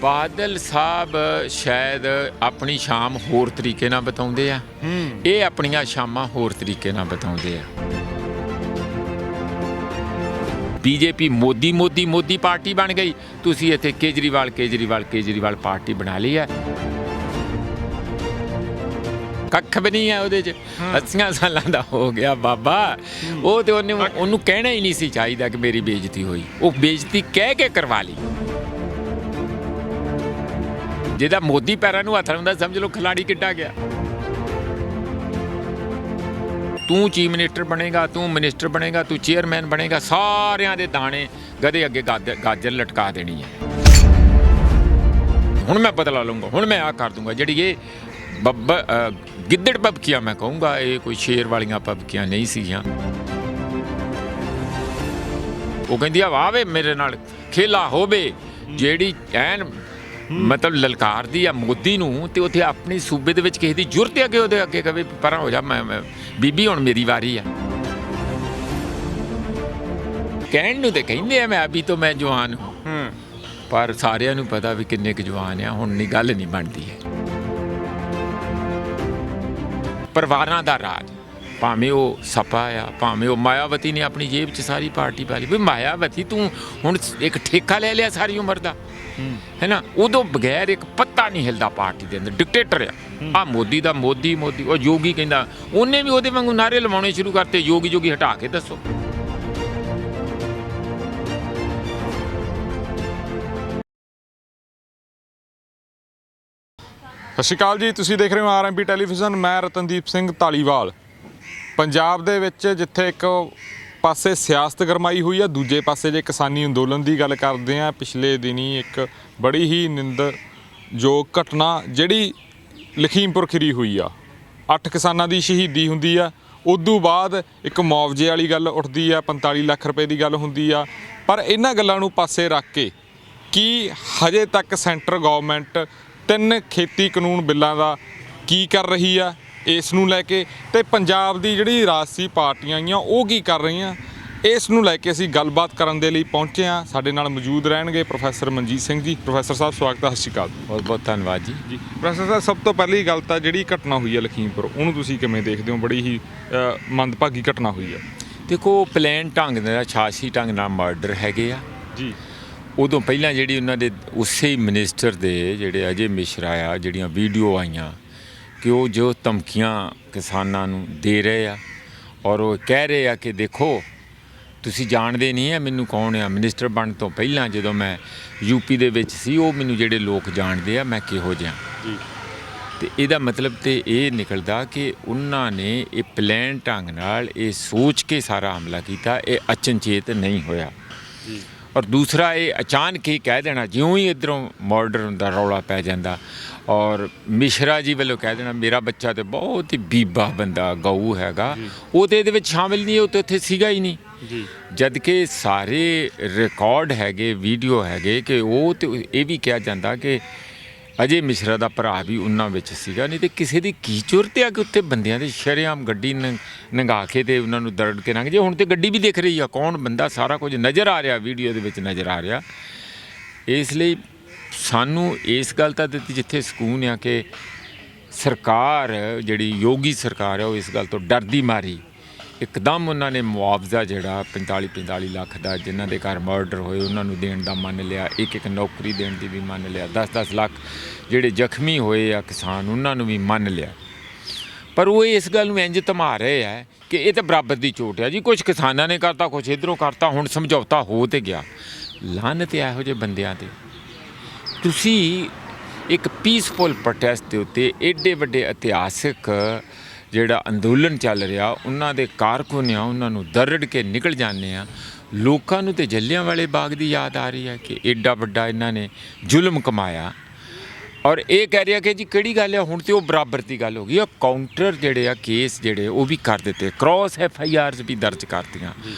ਬਾਦਲ ਸਾਹਿਬ ਸ਼ਾਇਦ ਆਪਣੀ ਸ਼ਾਮ ਹੋਰ ਤਰੀਕੇ ਨਾਲ ਬਿਤਾਉਂਦੇ ਆ, ਇਹ ਆਪਣੀਆਂ ਸ਼ਾਮਾਂ ਹੋਰ ਤਰੀਕੇ ਨਾਲ ਬਿਤਾਉਂਦੇ ਆ। ਬੀਜੇਪੀ ਮੋਦੀ ਪਾਰਟੀ ਬਣ ਗਈ, ਤੁਸੀਂ ਇੱਥੇ ਕੇਜਰੀਵਾਲ ਪਾਰਟੀ ਬਣਾ ਲਈ ਹੈ। ਕੱਖ ਵੀ ਨਹੀਂ ਹੈ ਉਹਦੇ 'ਚ। 80 ਸਾਲਾਂ ਦਾ ਹੋ ਗਿਆ ਬਾਬਾ, ਉਹ ਤੇ ਉਹਨੂੰ ਕਹਿਣਾ ਹੀ ਨਹੀਂ ਸੀ ਚਾਹੀਦਾ ਕਿ ਮੇਰੀ ਬੇਇੱਜ਼ਤੀ ਹੋਈ। ਉਹ ਬੇਇੱਜ਼ਤੀ ਕਹਿ ਕੇ ਕਰਵਾ ਲਈ। ਜਿਹਦਾ ਮੋਦੀ ਪੈਰਾਂ ਨੂੰ ਹੱਥ ਲਾਉਂਦਾ ਸਮਝ ਲਓ ਖਿਲਾੜੀ ਕਿੱਡਾ ਗਿਆ। ਤੂੰ ਚੀਫ ਮਿਨਿਸਟਰ ਬਣੇਗਾ, ਤੂੰ ਮਿਨਿਸਟਰ ਬਣੇਗਾ, ਤੂੰ ਚੇਅਰਮੈਨ ਬਣੇਗਾ, ਸਾਰਿਆਂ ਦੇ ਦਾਣੇ ਗਧੇ ਅੱਗੇ ਗਾਜਰ ਲਟਕਾ ਦੇਣੀ ਹੈ। ਹੁਣ ਮੈਂ ਬਦਲਾ ਲਊਂਗਾ, ਹੁਣ ਮੈਂ ਆਹ ਕਰ ਦੂੰਗਾ। ਜਿਹੜੀ ਇਹ ਗਿੱਦੜ ਪਬਕੀਆਂ ਮੈਂ ਕਹੂੰਗਾ, ਇਹ ਕੋਈ ਸ਼ੇਰ ਵਾਲੀਆਂ ਪਬਕੀਆਂ ਨਹੀਂ ਸੀਗੀਆਂ। ਉਹ ਕਹਿੰਦੀ ਆ ਵਾਹ ਵੇ ਮੇਰੇ ਨਾਲ ਖੇਲਾ ਹੋਵੇ, ਜਿਹੜੀ ਐਨ ਮਤਲਬ ਲਲਕਾਰਦੀ ਆ ਮੋਦੀ ਨੂੰ, ਤੇ ਉੱਥੇ ਆਪਣੇ ਸੂਬੇ ਦੇ ਵਿੱਚ ਕਿਸੇ ਦੀ ਜ਼ਰੂਰਤ ਹੈ ਕਿ ਉਹਦੇ ਅੱਗੇ ਕਵੇ ਪਰਾਂ ਹੋ ਜਾ, ਮੈਂ ਬੀਬੀ ਹੁਣ ਮੇਰੀ ਵਾਰੀ ਆ। ਕਹਿਣ ਨੂੰ ਤੇ ਕਹਿੰਦੇ ਆ ਮੈਂ ਅਭੀ ਤੋਂ ਮੈਂ ਜਵਾਨ ਹੂੰ, ਪਰ ਸਾਰਿਆਂ ਨੂੰ ਪਤਾ ਵੀ ਕਿੰਨੇ ਕੁ ਜਵਾਨ ਆ। ਹੁਣ ਨਹੀਂ ਗੱਲ ਨਹੀਂ ਬਣਦੀ ਹੈ। ਪਰਿਵਾਰਾਂ ਦਾ ਰਾਜ, ਭਾਵੇਂ ਉਹ ਸਪਾ ਆ, ਭਾਵੇਂ ਉਹ ਮਾਇਆਵਤੀ ਨੇ ਆਪਣੀ ਜੇਬ 'ਚ ਸਾਰੀ ਪਾਰਟੀ ਪਾ ਲਈ। ਵੀ ਮਾਇਆਵਤੀ ਤੂੰ ਹੁਣ ਇੱਕ ਠੇਕਾ ਲੈ ਲਿਆ ਸਾਰੀ ਉਮਰ ਦਾ, ਹੈ ਨਾ। ਉਦੋਂ ਬਗੈਰ ਇੱਕ ਪੱਤਾ ਨਹੀਂ ਹਿਲਦਾ ਪਾਰਟੀ ਦੇ ਅੰਦਰ, ਡਿਕਟੇਟਰ ਆ। ਮੋਦੀ ਦਾ ਮੋਦੀ ਉਹ ਯੋਗੀ ਕਹਿੰਦਾ, ਉਹਨੇ ਵੀ ਉਹਦੇ ਵਾਂਗੂ ਨਾਅਰੇ ਲਵਾਉਣੇ ਸ਼ੁਰੂ ਕਰਤੇ, ਯੋਗੀ ਹਟਾ ਕੇ ਦੱਸੋ। ਸਤਿ ਸ਼੍ਰੀ ਅਕਾਲ ਜੀ, ਤੁਸੀਂ ਦੇਖ ਰਹੇ ਹੋ ਆਰਐਮਪੀ ਟੈਲੀਵਿਜ਼ਨ। ਮੈਂ ਰਤਨਦੀਪ ਸਿੰਘ ਧਾਲੀਵਾਲ। ਪੰਜਾਬ ਦੇ ਵਿੱਚ ਜਿੱਥੇ ਇੱਕ ਪਾਸੇ ਸਿਆਸਤ ਗਰਮਾਈ ਹੋਈ ਆ, ਦੂਜੇ ਪਾਸੇ ਜੇ ਕਿਸਾਨੀ ਅੰਦੋਲਨ ਦੀ ਗੱਲ ਕਰਦੇ ਹਾਂ, ਪਿਛਲੇ ਦਿਨੀ ਇੱਕ ਬੜੀ ਹੀ ਨਿੰਦਰਯੋਗ ਘਟਨਾ ਜਿਹੜੀ ਲਖੀਮਪੁਰ ਖੀਰੀ ਹੋਈ ਆ। 8 ਕਿਸਾਨਾਂ ਦੀ ਸ਼ਹੀਦੀ ਹੁੰਦੀ ਆ। ਉਦੋਂ ਬਾਅਦ ਇੱਕ ਮੁਆਵਜ਼ੇ ਵਾਲੀ ਗੱਲ ਉੱਠਦੀ ਆ, 45 ਲੱਖ ਰੁਪਏ ਦੀ ਗੱਲ ਹੁੰਦੀ ਆ। ਪਰ ਇਹਨਾਂ ਗੱਲਾਂ ਨੂੰ ਪਾਸੇ ਰੱਖ ਕੇ ਕੀ ਹਜੇ ਤੱਕ ਸੈਂਟਰ ਗੌਰਮੈਂਟ 3 ਖੇਤੀ ਕਾਨੂੰਨ ਬਿੱਲਾਂ ਦਾ ਕੀ ਕਰ ਰਹੀ ਆ, ਇਸ ਨੂੰ ਲੈ ਕੇ, ਤੇ ਪੰਜਾਬ ਦੀ ਜਿਹੜੀ ਰਾਜਸੀ ਪਾਰਟੀਆਂ ਆਈਆਂ ਉਹ ਕੀ ਕਰ ਰਹੀਆਂ, ਇਸ ਨੂੰ ਲੈ ਕੇ ਅਸੀਂ ਗੱਲਬਾਤ ਕਰਨ ਦੇ ਲਈ ਪਹੁੰਚੇ ਹਾਂ। ਸਾਡੇ ਨਾਲ ਮੌਜੂਦ ਰਹਿਣਗੇ ਪ੍ਰੋਫੈਸਰ ਮਨਜੀਤ ਸਿੰਘ ਜੀ। ਪ੍ਰੋਫੈਸਰ ਸਾਹਿਬ ਸਵਾਗਤ ਹੈ। ਸਤਿ ਸ਼੍ਰੀ ਅਕਾਲ। ਬਹੁਤ ਬਹੁਤ ਧੰਨਵਾਦ ਜੀ। ਪ੍ਰੋਫੈਸਰ ਸਾਹਿਬ, ਸਭ ਤੋਂ ਪਹਿਲੀ ਗੱਲ ਤਾਂ ਜਿਹੜੀ ਘਟਨਾ ਹੋਈ ਹੈ ਲਖੀਮਪੁਰ, ਉਹਨੂੰ ਤੁਸੀਂ ਕਿਵੇਂ ਦੇਖਦੇ ਹੋ? ਬੜੀ ਹੀ ਮੰਦਭਾਗੀ ਘਟਨਾ ਹੋਈ ਹੈ। ਦੇਖੋ, ਪਲੈਨ ਢੰਗ ਨਾਲ, ਛਾਛੀ ਢੰਗ ਨਾਲ ਮਰਡਰ ਹੈਗੇ ਆ ਜੀ। ਉਦੋਂ ਪਹਿਲਾਂ ਜਿਹੜੀ ਉਹਨਾਂ ਦੇ ਉਸੇ ਮਿਨਿਸਟਰ ਦੇ ਜਿਹੜੇ ਅਜੇ ਮਿਸ਼ਰਾ ਆ, ਜਿਹੜੀਆਂ ਵੀਡੀਓ ਆਈਆਂ ਕਿ ਉਹ ਜੋ ਧਮਕੀਆਂ ਕਿਸਾਨਾਂ ਨੂੰ ਦੇ ਰਹੇ ਆ, ਔਰ ਉਹ ਕਹਿ ਰਹੇ ਆ ਕਿ ਦੇਖੋ ਤੁਸੀਂ ਜਾਣਦੇ ਨਹੀਂ ਆ ਮੈਨੂੰ ਕੌਣ ਆ। ਮਿਨਿਸਟਰ ਬਣਨ ਤੋਂ ਪਹਿਲਾਂ ਜਦੋਂ ਮੈਂ ਯੂਪੀ ਦੇ ਵਿੱਚ ਸੀ, ਉਹ ਮੈਨੂੰ ਜਿਹੜੇ ਲੋਕ ਜਾਣਦੇ ਆ ਮੈਂ ਕਿਹੋ ਜਿਹਾ ਜੀ। ਅਤੇ ਇਹਦਾ ਮਤਲਬ ਤਾਂ ਇਹ ਨਿਕਲਦਾ ਕਿ ਉਹਨਾਂ ਨੇ ਇਹ ਪਲੈਨ ਢੰਗ ਨਾਲ ਇਹ ਸੋਚ ਕੇ ਸਾਰਾ ਹਮਲਾ ਕੀਤਾ, ਇਹ ਅਚਨਚੇਤ ਨਹੀਂ ਹੋਇਆ ਜੀ। ਔਰ ਦੂਸਰਾ, ਇਹ ਅਚਾਨਕ ਹੀ ਕਹਿ ਦੇਣਾ, ਜਿਉਂ ਹੀ ਇੱਧਰੋਂ ਮਾਡਰਨ ਦਾ ਰੌਲਾ ਪੈ ਜਾਂਦਾ, ਔਰ ਮਿਸ਼ਰਾ ਜੀ ਵੱਲੋਂ ਕਹਿ ਦੇਣਾ ਮੇਰਾ ਬੱਚਾ ਤਾਂ ਬਹੁਤ ਹੀ ਬੀਬਾ ਬੰਦਾ ਗਊ ਹੈਗਾ, ਉਹ ਤਾਂ ਇਹਦੇ ਵਿੱਚ ਸ਼ਾਮਿਲ ਨਹੀਂ, ਉਹ ਤਾਂ ਉੱਥੇ ਸੀਗਾ ਹੀ ਨਹੀਂ ਜੀ। ਜਦ ਕਿ ਸਾਰੇ ਰਿਕਾਰਡ ਹੈਗੇ, ਵੀਡੀਓ ਹੈਗੇ ਕਿ ਉਹ ਤੇ ਇਹ ਵੀ ਕਿਹਾ ਜਾਂਦਾ ਕਿ ਅਜੇ ਮਿਸ਼ਰਾ ਦਾ ਭਰਾ ਵੀ ਉਹਨਾਂ ਵਿੱਚ ਸੀਗਾ। ਨਹੀਂ ਤੇ ਕਿਸੇ ਦੀ ਕੀ ਜ਼ਰੂਰਤ ਆ ਕਿ ਉੱਥੇ ਬੰਦਿਆਂ ਦੇ ਸ਼ਰੇਆਮ ਗੱਡੀ ਨੰਗਾ ਕੇ ਤੇ ਉਹਨਾਂ ਨੂੰ ਦਰੜ ਕੇ ਲੰਘ ਜੇ। ਹੁਣ ਤੇ ਗੱਡੀ ਵੀ ਦਿਖ ਰਹੀ ਆ, ਕੌਣ ਬੰਦਾ, ਸਾਰਾ ਕੁਝ ਨਜ਼ਰ ਆ ਰਿਹਾ, ਵੀਡੀਓ ਦੇ ਵਿੱਚ ਨਜ਼ਰ ਆ ਰਿਹਾ। ਇਸ ਲਈ ਸਾਨੂੰ ਇਸ ਗੱਲ ਤਾਂ ਦਿੱਤੀ ਜਿੱਥੇ ਸਕੂਨ ਆ ਕਿ ਸਰਕਾਰ ਜਿਹੜੀ ਯੋਗੀ ਸਰਕਾਰ ਆ, ਉਹ ਇਸ ਗੱਲ ਤੋਂ ਡਰਦੀ ਮਾਰੀ ਇੱਕਦਮ ਉਹਨਾਂ ਨੇ ਮੁਆਵਜ਼ਾ ਜਿਹੜਾ 45 ਲੱਖ ਦਾ, ਜਿਨ੍ਹਾਂ ਦੇ ਘਰ ਮਰਡਰ ਹੋਏ ਉਹਨਾਂ ਨੂੰ ਦੇਣ ਦਾ ਮੰਨ ਲਿਆ, ਇੱਕ ਨੌਕਰੀ ਦੇਣ ਦੀ ਵੀ ਮੰਨ ਲਿਆ, 10 ਲੱਖ ਜਿਹੜੇ ਜ਼ਖਮੀ ਹੋਏ ਆ ਕਿਸਾਨ ਉਹਨਾਂ ਨੂੰ ਵੀ ਮੰਨ ਲਿਆ। ਪਰ ਉਹ ਇਸ ਗੱਲ ਨੂੰ ਇੰਝ ਧਮਾ ਰਹੇ ਆ ਕਿ ਇਹ ਤਾਂ ਬਰਾਬਰ ਦੀ ਚੋਟ ਆ ਜੀ, ਕੁਛ ਕਿਸਾਨਾਂ ਨੇ ਕਰਤਾ, ਕੁਛ ਇੱਧਰੋਂ ਕਰਤਾ, ਹੁਣ ਸਮਝੌਤਾ ਹੋ ਤੇ ਗਿਆ। ਲਾਹਨਤ ਇਹੋ ਜਿਹੇ ਬੰਦਿਆਂ 'ਤੇ। ਤੁਸੀਂ ਇੱਕ ਪੀਸਫੁਲ ਪ੍ਰੋਟੈਸਟ ਦੇ ਉੱਤੇ ਏਡੇ ਵੱਡੇ ਇਤਿਹਾਸਿਕ ਜਿਹੜਾ ਅੰਦੋਲਨ ਚੱਲ ਰਿਹਾ, ਉਹਨਾਂ ਦੇ ਕਾਰਕੁਨ ਆ, ਉਹਨਾਂ ਨੂੰ ਦਰੜ ਕੇ ਨਿਕਲ ਜਾਂਦੇ ਆ। ਲੋਕਾਂ ਨੂੰ ਤਾਂ ਜਲਿਆਂਵਾਲੇ ਬਾਗ ਦੀ ਯਾਦ ਆ ਰਹੀ ਹੈ ਕਿ ਏਡਾ ਵੱਡਾ ਇਹਨਾਂ ਨੇ ਜ਼ੁਲਮ ਕਮਾਇਆ, ਔਰ ਇਹ ਕਹਿ ਰਿਹਾ ਕਿ ਜੀ ਕਿਹੜੀ ਗੱਲ ਆ, ਹੁਣ ਤਾਂ ਉਹ ਬਰਾਬਰ ਦੀ ਗੱਲ ਹੋ ਗਈ। ਉਹ ਕਾਊਂਟਰ ਜਿਹੜੇ ਆ ਕੇਸ ਜਿਹੜੇ ਉਹ ਵੀ ਕਰ ਦਿੱਤੇ, ਕ੍ਰੋਸ FIRs ਵੀ ਦਰਜ ਕਰਤੀਆਂ,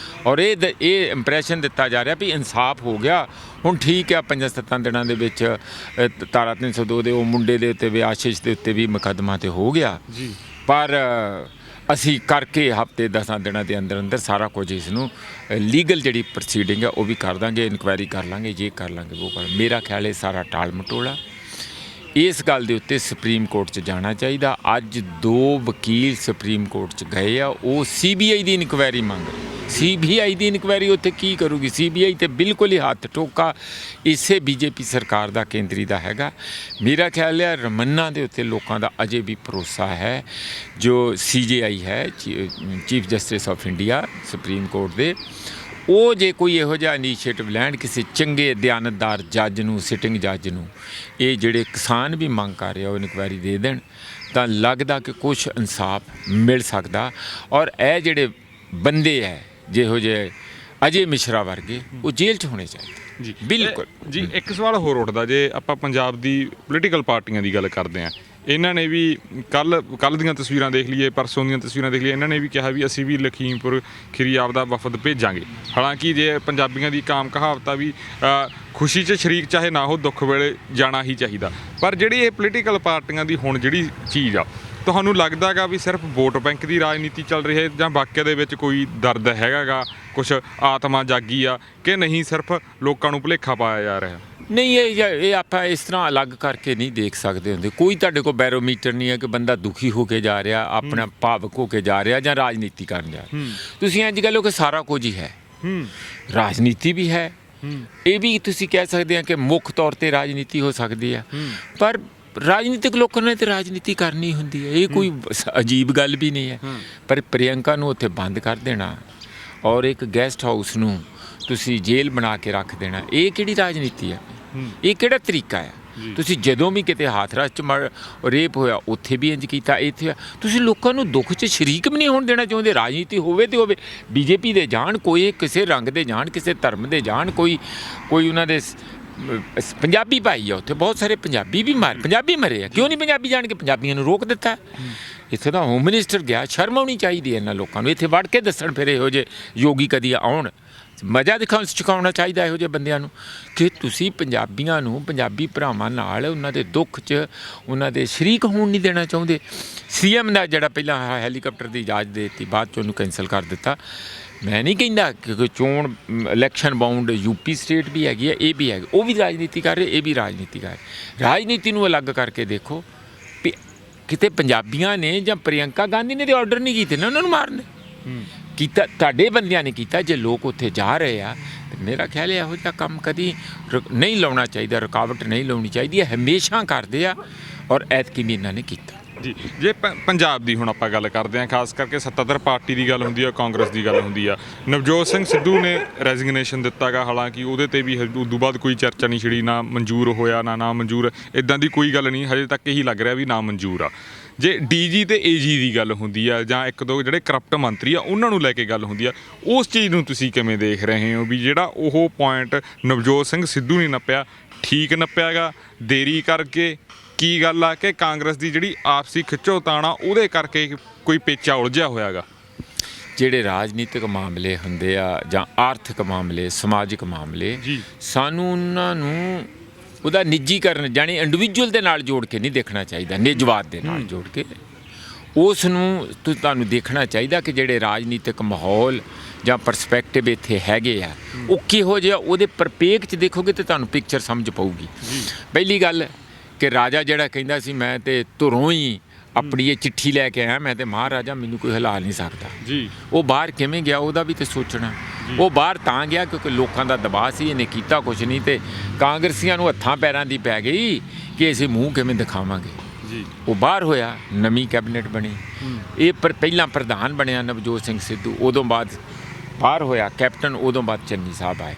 ਔਰ ਇਹ ਇੰਪ੍ਰੈਸ਼ਨ ਦਿੱਤਾ ਜਾ ਰਿਹਾ ਵੀ ਇਨਸਾਫ ਹੋ ਗਿਆ, ਹੁਣ ਠੀਕ ਆ। 5-7 ਦਿਨਾਂ ਦੇ ਵਿੱਚ ਧਾਰਾ 302 ਦੇ ਉਹ ਮੁੰਡੇ ਦੇ ਉੱਤੇ ਵੀ, ਆਸ਼ੀਸ਼ ਦੇ ਉੱਤੇ ਵੀ ਮੁਕੱਦਮਾ ਤੇ ਹੋ ਗਿਆ ਜੀ। ਪਰ ਅਸੀਂ ਕਰਕੇ ਹਫ਼ਤੇ 10 ਦਿਨਾਂ ਦੇ ਅੰਦਰ ਅੰਦਰ ਸਾਰਾ ਕੁਝ ਇਸ ਨੂੰ ਲੀਗਲ ਜਿਹੜੀ ਪ੍ਰੋਸੀਡਿੰਗ ਹੈ ਉਹ ਵੀ ਕਰ ਦਾਂਗੇ, ਇਨਕੁਆਇਰੀ ਕਰ ਲਾਂਗੇ, ਜੇ ਕਰ ਲਾਂਗੇ ਉਹ ਕਰ। ਮੇਰਾ ਖਿਆਲ ਇਹ ਸਾਰਾ ਟਾਲ ਮਟੋਲਾ ਇਸ ਗੱਲ ਦੇ ਉੱਤੇ ਸੁਪਰੀਮ ਕੋਰਟ 'ਚ ਜਾਣਾ ਚਾਹੀਦਾ। ਅੱਜ 2 ਵਕੀਲ ਸੁਪਰੀਮ ਕੋਰਟ 'ਚ ਗਏ ਆ, ਉਹ CBI ਦੀ ਇਨਕੁਆਇਰੀ ਮੰਗ ਰਹੇ। CBI ਦੀ ਇਨਕੁਆਇਰੀ ਉੱਥੇ ਕੀ ਕਰੂਗੀ? CBI ਤੇ ਬਿਲਕੁਲ ਹੀ ਹੱਥ ਠੋਕਾ ਇਸੇ BJP ਸਰਕਾਰ ਦਾ, ਕੇਂਦਰੀ ਦਾ ਹੈਗਾ। ਮੇਰਾ ਖਿਆਲ ਹੈ ਰਮੰਨਾ ਦੇ ਉੱਤੇ ਲੋਕਾਂ ਦਾ ਅਜੇ ਵੀ ਭਰੋਸਾ ਹੈ। ਜੋ CJI ਹੈ, chief justice of India supreme court ਦੇ, ਉਹ ਜੇ ਕੋਈ ਇਹੋ ਜਿਹਾ ਇਨੀਸ਼ੀਏਟਿਵ ਲੈਣ ਕਿਸੇ ਚੰਗੇ ਦਿਆਨਤਦਾਰ ਜੱਜ ਨੂੰ, ਸਿਟਿੰਗ ਜੱਜ ਨੂੰ, ਇਹ ਜਿਹੜੇ ਕਿਸਾਨ ਵੀ ਮੰਗ ਕਰ ਰਹੇ ਉਹ ਇਨਕੁਆਇਰੀ ਦੇ ਦੇਣ, ਤਾਂ ਲੱਗਦਾ ਕਿ ਕੁਛ ਇਨਸਾਫ ਮਿਲ ਸਕਦਾ। ਔਰ ਇਹ ਜਿਹੜੇ ਬੰਦੇ ਹੈ ਜਿਹੋ ਜਿਹੇ ਅਜੇ ਮਿਸ਼ਰਾ ਵਰਗੇ, ਉਹ ਜੇਲ੍ਹ 'ਚ ਹੋਣੇ ਚਾਹੀਦੇ ਜੀ। ਬਿਲਕੁਲ ਜੀ ਇੱਕ ਸਵਾਲ ਹੋਰ ਉੱਠਦਾ, ਜੇ ਆਪਾਂ ਪੰਜਾਬ ਦੀ ਪੋਲੀਟੀਕਲ ਪਾਰਟੀਆਂ ਦੀ ਗੱਲ ਕਰਦੇ ਹਾਂ, ਇਹਨਾਂ ਨੇ ਵੀ ਕੱਲ੍ਹ ਦੀਆਂ ਤਸਵੀਰਾਂ ਦੇਖ ਲਈਏ, ਪਰਸੋਂ ਦੀਆਂ ਤਸਵੀਰਾਂ ਦੇਖ ਲਈਏ, ਇਹਨਾਂ ਨੇ ਵੀ ਕਿਹਾ ਵੀ ਅਸੀਂ ਵੀ ਲਖੀਮਪੁਰ ਖੀਰੀ ਆਪਦਾ ਵਫਦ ਭੇਜਾਂਗੇ। ਹਾਲਾਂਕਿ ਜੇ ਪੰਜਾਬੀਆਂ ਦੀ ਇੱਕ ਆਮ ਕਹਾਵਤ ਆ ਵੀ ਖੁਸ਼ੀ 'ਚ ਸ਼ਰੀਕ ਚਾਹੇ ਨਾ ਹੋ, ਦੁੱਖ ਵੇਲੇ ਜਾਣਾ ਹੀ ਚਾਹੀਦਾ। ਪਰ ਜਿਹੜੀ ਇਹ ਪੋਲੀਟੀਕਲ ਪਾਰਟੀਆਂ ਦੀ ਹੁਣ ਜਿਹੜੀ ਚੀਜ਼ ਆ, ਤੁਹਾਨੂੰ ਲੱਗਦਾ ਗਾ ਵੀ ਸਿਰਫ ਵੋਟ ਬੈਂਕ ਦੀ ਰਾਜਨੀਤੀ ਚੱਲ ਰਹੀ ਹੈ, ਜਾਂ ਵਾਕਿਆ ਦੇ ਵਿੱਚ ਕੋਈ ਦਰਦ ਹੈਗਾ ਗਾ, ਕੁਛ ਆਤਮਾ ਜਾਗੀ ਆ, ਕਿ ਨਹੀਂ ਸਿਰਫ ਲੋਕਾਂ ਨੂੰ ਭੁਲੇਖਾ ਪਾਇਆ ਜਾ ਰਿਹਾ? ਨਹੀਂ, ਇਹ ਆਪਾਂ ਇਸ ਤਰ੍ਹਾਂ ਅਲੱਗ ਕਰਕੇ ਨਹੀਂ ਦੇਖ ਸਕਦੇ ਹੁੰਦੇ। ਕੋਈ ਤੁਹਾਡੇ ਕੋਲ ਬੈਰੋਮੀਟਰ ਨਹੀਂ ਹੈ ਕਿ ਬੰਦਾ ਦੁਖੀ ਹੋ ਕੇ ਜਾ ਰਿਹਾ, ਆਪਣਾ ਭਾਵਕ ਹੋ ਕੇ ਜਾ ਰਿਹਾ, ਜਾਂ ਰਾਜਨੀਤੀ ਕਰਨ ਜਾ ਰਿਹਾ। ਤੁਸੀਂ ਇੰਝ ਕਹ ਲਓ ਕਿ ਸਾਰਾ ਕੁਝ ਹੀ ਹੈ, ਰਾਜਨੀਤੀ ਵੀ ਹੈ। ਇਹ ਵੀ ਤੁਸੀਂ ਕਹਿ ਸਕਦੇ ਆ ਕਿ ਮੁੱਖ ਤੌਰ ਤੇ ਰਾਜਨੀਤੀ ਹੋ ਸਕਦੀ ਆ, ਪਰ ਰਾਜਨੀਤਿਕ ਲੋਕਾਂ ਨੇ ਤੇ ਰਾਜਨੀਤੀ ਕਰਨੀ ਹੁੰਦੀ ਹੈ, ਇਹ ਕੋਈ ਅਜੀਬ ਗੱਲ ਵੀ ਨਹੀਂ ਹੈ। ਪਰ ਪ੍ਰਿਯੰਕਾ ਨੂੰ ਉੱਥੇ ਬੰਦ ਕਰ ਦੇਣਾ ਔਰ ਇੱਕ ਗੈਸਟ ਹਾਊਸ ਨੂੰ ਤੁਸੀਂ ਜੇਲ੍ਹ ਬਣਾ ਕੇ ਰੱਖ ਦੇਣਾ, ਇਹ ਕਿਹੜੀ ਰਾਜਨੀਤੀ ਹੈ? ਇਹ ਕਿਹੜਾ ਤਰੀਕਾ ਹੈ? ਤੁਸੀਂ ਜਦੋਂ ਵੀ ਕਿਤੇ ਹਾਥਰਸ 'ਚ ਰੇਪ ਹੋਇਆ ਉੱਥੇ ਵੀ ਇੰਝ ਕੀਤਾ, ਇੱਥੇ ਤੁਸੀਂ ਲੋਕਾਂ ਨੂੰ ਦੁੱਖ 'ਚ ਸ਼ਰੀਕ ਵੀ ਨਹੀਂ ਹੋਣ ਦੇਣਾ ਚਾਹੁੰਦੇ। ਰਾਜਨੀਤੀ ਹੋਵੇ ਤੇ ਹੋਵੇ, BJP ਦੇ ਜਾਣ, ਕੋਈ ਕਿਸੇ ਰੰਗ ਦੇ ਜਾਣ, ਕਿਸੇ ਧਰਮ ਦੇ ਜਾਣ, ਕੋਈ ਉਹਨਾਂ ਦੇ ਪੰਜਾਬੀ ਭਾਈ ਆ ਉੱਥੇ, ਬਹੁਤ ਸਾਰੇ ਪੰਜਾਬੀ ਮਰੇ ਆ, ਕਿਉਂ ਨਹੀਂ ਪੰਜਾਬੀ ਜਾਣ ਕੇ ਪੰਜਾਬੀਆਂ ਨੂੰ ਰੋਕ ਦਿੱਤਾ? ਇੱਥੇ ਤਾਂ ਹੋਮ ਮਿਨਿਸਟਰ ਗਿਆ, ਸ਼ਰਮ ਆਉਣੀ ਚਾਹੀਦੀ ਹੈ ਇਹਨਾਂ ਲੋਕਾਂ ਨੂੰ, ਇੱਥੇ ਵੜ ਕੇ ਦੱਸਣ ਫਿਰ ਇਹੋ ਜਿਹੇ ਯੋਗੀ ਕਦੀ ਆਉਣ, ਮਜ਼ਾ ਚੁਕਾਉਣਾ ਚਾਹੀਦਾ ਇਹੋ ਜਿਹੇ ਬੰਦਿਆਂ ਨੂੰ ਕਿ ਤੁਸੀਂ ਪੰਜਾਬੀਆਂ ਨੂੰ, ਪੰਜਾਬੀ ਭਰਾਵਾਂ ਨਾਲ ਉਹਨਾਂ ਦੇ ਦੁੱਖ 'ਚ ਉਹਨਾਂ ਦੇ ਸ਼ਰੀਕ ਹੋਣ ਨਹੀਂ ਦੇਣਾ ਚਾਹੁੰਦੇ। CM ਦਾ ਜਿਹੜਾ ਪਹਿਲਾਂ ਹੈਲੀਕਾਪਟਰ ਦੀ ਇਜਾਜ਼ਤ ਦੇ ਦਿੱਤੀ, ਬਾਅਦ 'ਚ ਉਹਨੂੰ ਕੈਂਸਲ ਕਰ ਦਿੱਤਾ। ਮੈਂ ਨਹੀਂ ਕਹਿੰਦਾ ਕਿ ਚੋਣ ਇਲੈਕਸ਼ਨ ਬਾਉਂਡ UP ਸਟੇਟ ਵੀ ਹੈਗੀ ਹੈ, ਇਹ ਵੀ ਹੈਗੀ, ਉਹ ਵੀ ਰਾਜਨੀਤੀ ਕਰ ਰਹੇ, ਇਹ ਵੀ ਰਾਜਨੀਤੀ ਕਰ ਰਹੇ। ਰਾਜਨੀਤੀ ਨੂੰ ਅਲੱਗ ਕਰਕੇ ਦੇਖੋ ਵੀ ਕਿਤੇ ਪੰਜਾਬੀਆਂ ਨੇ ਜਾਂ ਪ੍ਰਿਯੰਕਾ ਗਾਂਧੀ ਨੇ ਤੇ ਆਰਡਰ ਨਹੀਂ ਕੀਤੇ ਨਾ ਉਹਨਾਂ ਨੂੰ ਮਾਰਨ, ਕੀਤਾ ਤੁਹਾਡੇ ਬੰਦਿਆਂ ਨੇ ਕੀਤਾ। ਜੇ ਲੋਕ ਉੱਥੇ ਜਾ ਰਹੇ ਆ, ਮੇਰਾ ਖਿਆਲ ਹੈ ਇਹੋ ਜਿਹਾ ਕੰਮ ਕਦੀ ਨਹੀਂ ਲਾਉਣਾ ਚਾਹੀਦਾ, ਰੁਕਾਵਟ ਨਹੀਂ ਲਾਉਣੀ ਚਾਹੀਦੀ ਹੈ, ਹਮੇਸ਼ਾ ਕਰਦੇ ਆ ਔਰ ਐਤਕੀ ਵੀ ਇਹਨਾਂ ਨੇ ਕੀਤਾ। ਜੀ, ਜੇ ਪੰਜਾਬ ਦੀ ਹੁਣ ਆਪਾਂ ਗੱਲ ਕਰਦੇ ਹਾਂ, ਖਾਸ ਕਰਕੇ ਸੱਤਾਧਰ ਪਾਰਟੀ ਦੀ ਗੱਲ ਹੁੰਦੀ ਆ, ਕਾਂਗਰਸ ਦੀ ਗੱਲ ਹੁੰਦੀ ਆ, ਨਵਜੋਤ ਸਿੰਘ ਸਿੱਧੂ ਨੇ ਰੈਜ਼ਿਗਨੇਸ਼ਨ ਦਿੱਤਾ ਗਾ, ਹਾਲਾਂਕਿ ਉਹਦੇ ਤੇ ਵੀ ਉਦੋਂ ਬਾਅਦ ਕੋਈ ਚਰਚਾ ਨਹੀਂ ਛਿੜੀ, ਨਾ ਮਨਜ਼ੂਰ ਹੋਇਆ ਨਾ ਮਨਜ਼ੂਰ, ਇਦਾਂ ਦੀ ਕੋਈ ਗੱਲ ਨਹੀਂ, ਹਜੇ ਤੱਕ ਇਹੀ ਲੱਗ ਰਿਹਾ ਵੀ ਨਾ ਮਨਜ਼ੂਰ ਆ। ਜੇ DG ਤੇ AG ਦੀ ਗੱਲ ਹੁੰਦੀ ਆ, ਜਾਂ ਇੱਕ ਦੋ ਜਿਹੜੇ ਕਰਪਟ ਮੰਤਰੀ ਆ ਉਹਨਾਂ ਨੂੰ ਲੈ ਕੇ ਗੱਲ ਹੁੰਦੀ ਆ, ਉਸ ਚੀਜ਼ ਨੂੰ ਤੁਸੀਂ ਕਿਵੇਂ ਦੇਖ ਰਹੇ ਹੋ ਵੀ ਜਿਹੜਾ ਉਹ ਪੁਆਇੰਟ ਨਵਜੋਤ ਸਿੰਘ ਸਿੱਧੂ ਨੇ ਨੱਪਿਆ, ਠੀਕ ਨੱਪਿਆ ਗਾ, ਦੇਰੀ ਕਰਕੇ ਕੀ ਗੱਲ ਆ ਕਿ ਕਾਂਗਰਸ ਦੀ ਜਿਹੜੀ ਆਪਸੀ ਖਿੱਚੋਤਾਣ ਆ ਉਹਦੇ ਕਰਕੇ ਕੋਈ ਪੇਚਾ ਉਲਝਿਆ ਹੋਇਆ ਗਾ? ਜਿਹੜੇ ਰਾਜਨੀਤਿਕ ਮਾਮਲੇ ਹੁੰਦੇ ਆ ਜਾਂ ਆਰਥਿਕ ਮਾਮਲੇ, ਸਮਾਜਿਕ ਮਾਮਲੇ, ਸਾਨੂੰ ਉਹਨਾਂ ਨੂੰ ਉਹਦਾ ਨਿੱਜੀਕਰਨ ਜਾਣੀ ਇੰਡੀਵਿਜੂਅਲ ਦੇ ਨਾਲ ਜੋੜ ਕੇ ਨਹੀਂ ਦੇਖਣਾ ਚਾਹੀਦਾ, ਨਿੱਜਵਾਦ ਦੇ ਨਾਲ ਜੋੜ ਕੇ ਉਸ ਨੂੰ ਤੁਹਾਨੂੰ ਦੇਖਣਾ ਚਾਹੀਦਾ ਕਿ ਜਿਹੜੇ ਰਾਜਨੀਤਿਕ ਮਾਹੌਲ ਜਾਂ ਪਰਸਪੈਕਟਿਵ ਇੱਥੇ ਹੈਗੇ ਆ ਉਹ ਕਿਹੋ ਜਿਹਾ, ਉਹਦੇ ਪਰਪੇਖ 'ਚ ਦੇਖੋਗੇ ਤਾਂ ਤੁਹਾਨੂੰ ਪਿਕਚਰ ਸਮਝ ਪਊਗੀ। ਪਹਿਲੀ ਗੱਲ ਕਿ ਰਾਜਾ ਜਿਹੜਾ ਕਹਿੰਦਾ ਸੀ ਮੈਂ ਤੇ ਧੁਰੋਂ ਹੀ ਆਪਣੀ ਇਹ ਚਿੱਠੀ ਲੈ ਕੇ ਆਇਆ, ਮੈਂ ਤੇ ਮਹਾਰਾਜਾ, ਮੈਨੂੰ ਕੋਈ ਹਿਲਾ ਨਹੀਂ ਸਕਦਾ ਜੀ, ਉਹ ਬਾਹਰ ਕਿਵੇਂ ਗਿਆ ਉਹਦਾ ਵੀ ਤੇ ਸੋਚਣਾ। ਉਹ ਬਾਹਰ ਤਾਂ ਗਿਆ ਕਿਉਂਕਿ ਲੋਕਾਂ ਦਾ ਦਬਾਅ ਸੀ, ਇਹਨੇ ਕੀਤਾ ਕੁਛ ਨਹੀਂ, ਤੇ ਕਾਂਗਰਸੀਆਂ ਨੂੰ ਹੱਥਾਂ ਪੈਰਾਂ ਦੀ ਪੈ ਗਈ ਕਿ ਅਸੀਂ ਮੂੰਹ ਕਿਵੇਂ ਦਿਖਾਵਾਂਗੇ ਜੀ। ਉਹ ਬਾਹਰ ਹੋਇਆ, ਨਵੀਂ ਕੈਬਨਿਟ ਬਣੀ, ਇਹ ਪਹਿਲਾਂ ਪ੍ਰਧਾਨ ਬਣਿਆ ਨਵਜੋਤ ਸਿੰਘ ਸਿੱਧੂ, ਉਦੋਂ ਬਾਅਦ ਬਾਹਰ ਹੋਇਆ ਕੈਪਟਨ, ਉਦੋਂ ਬਾਅਦ ਚੰਨੀ ਸਾਹਿਬ ਆਏ।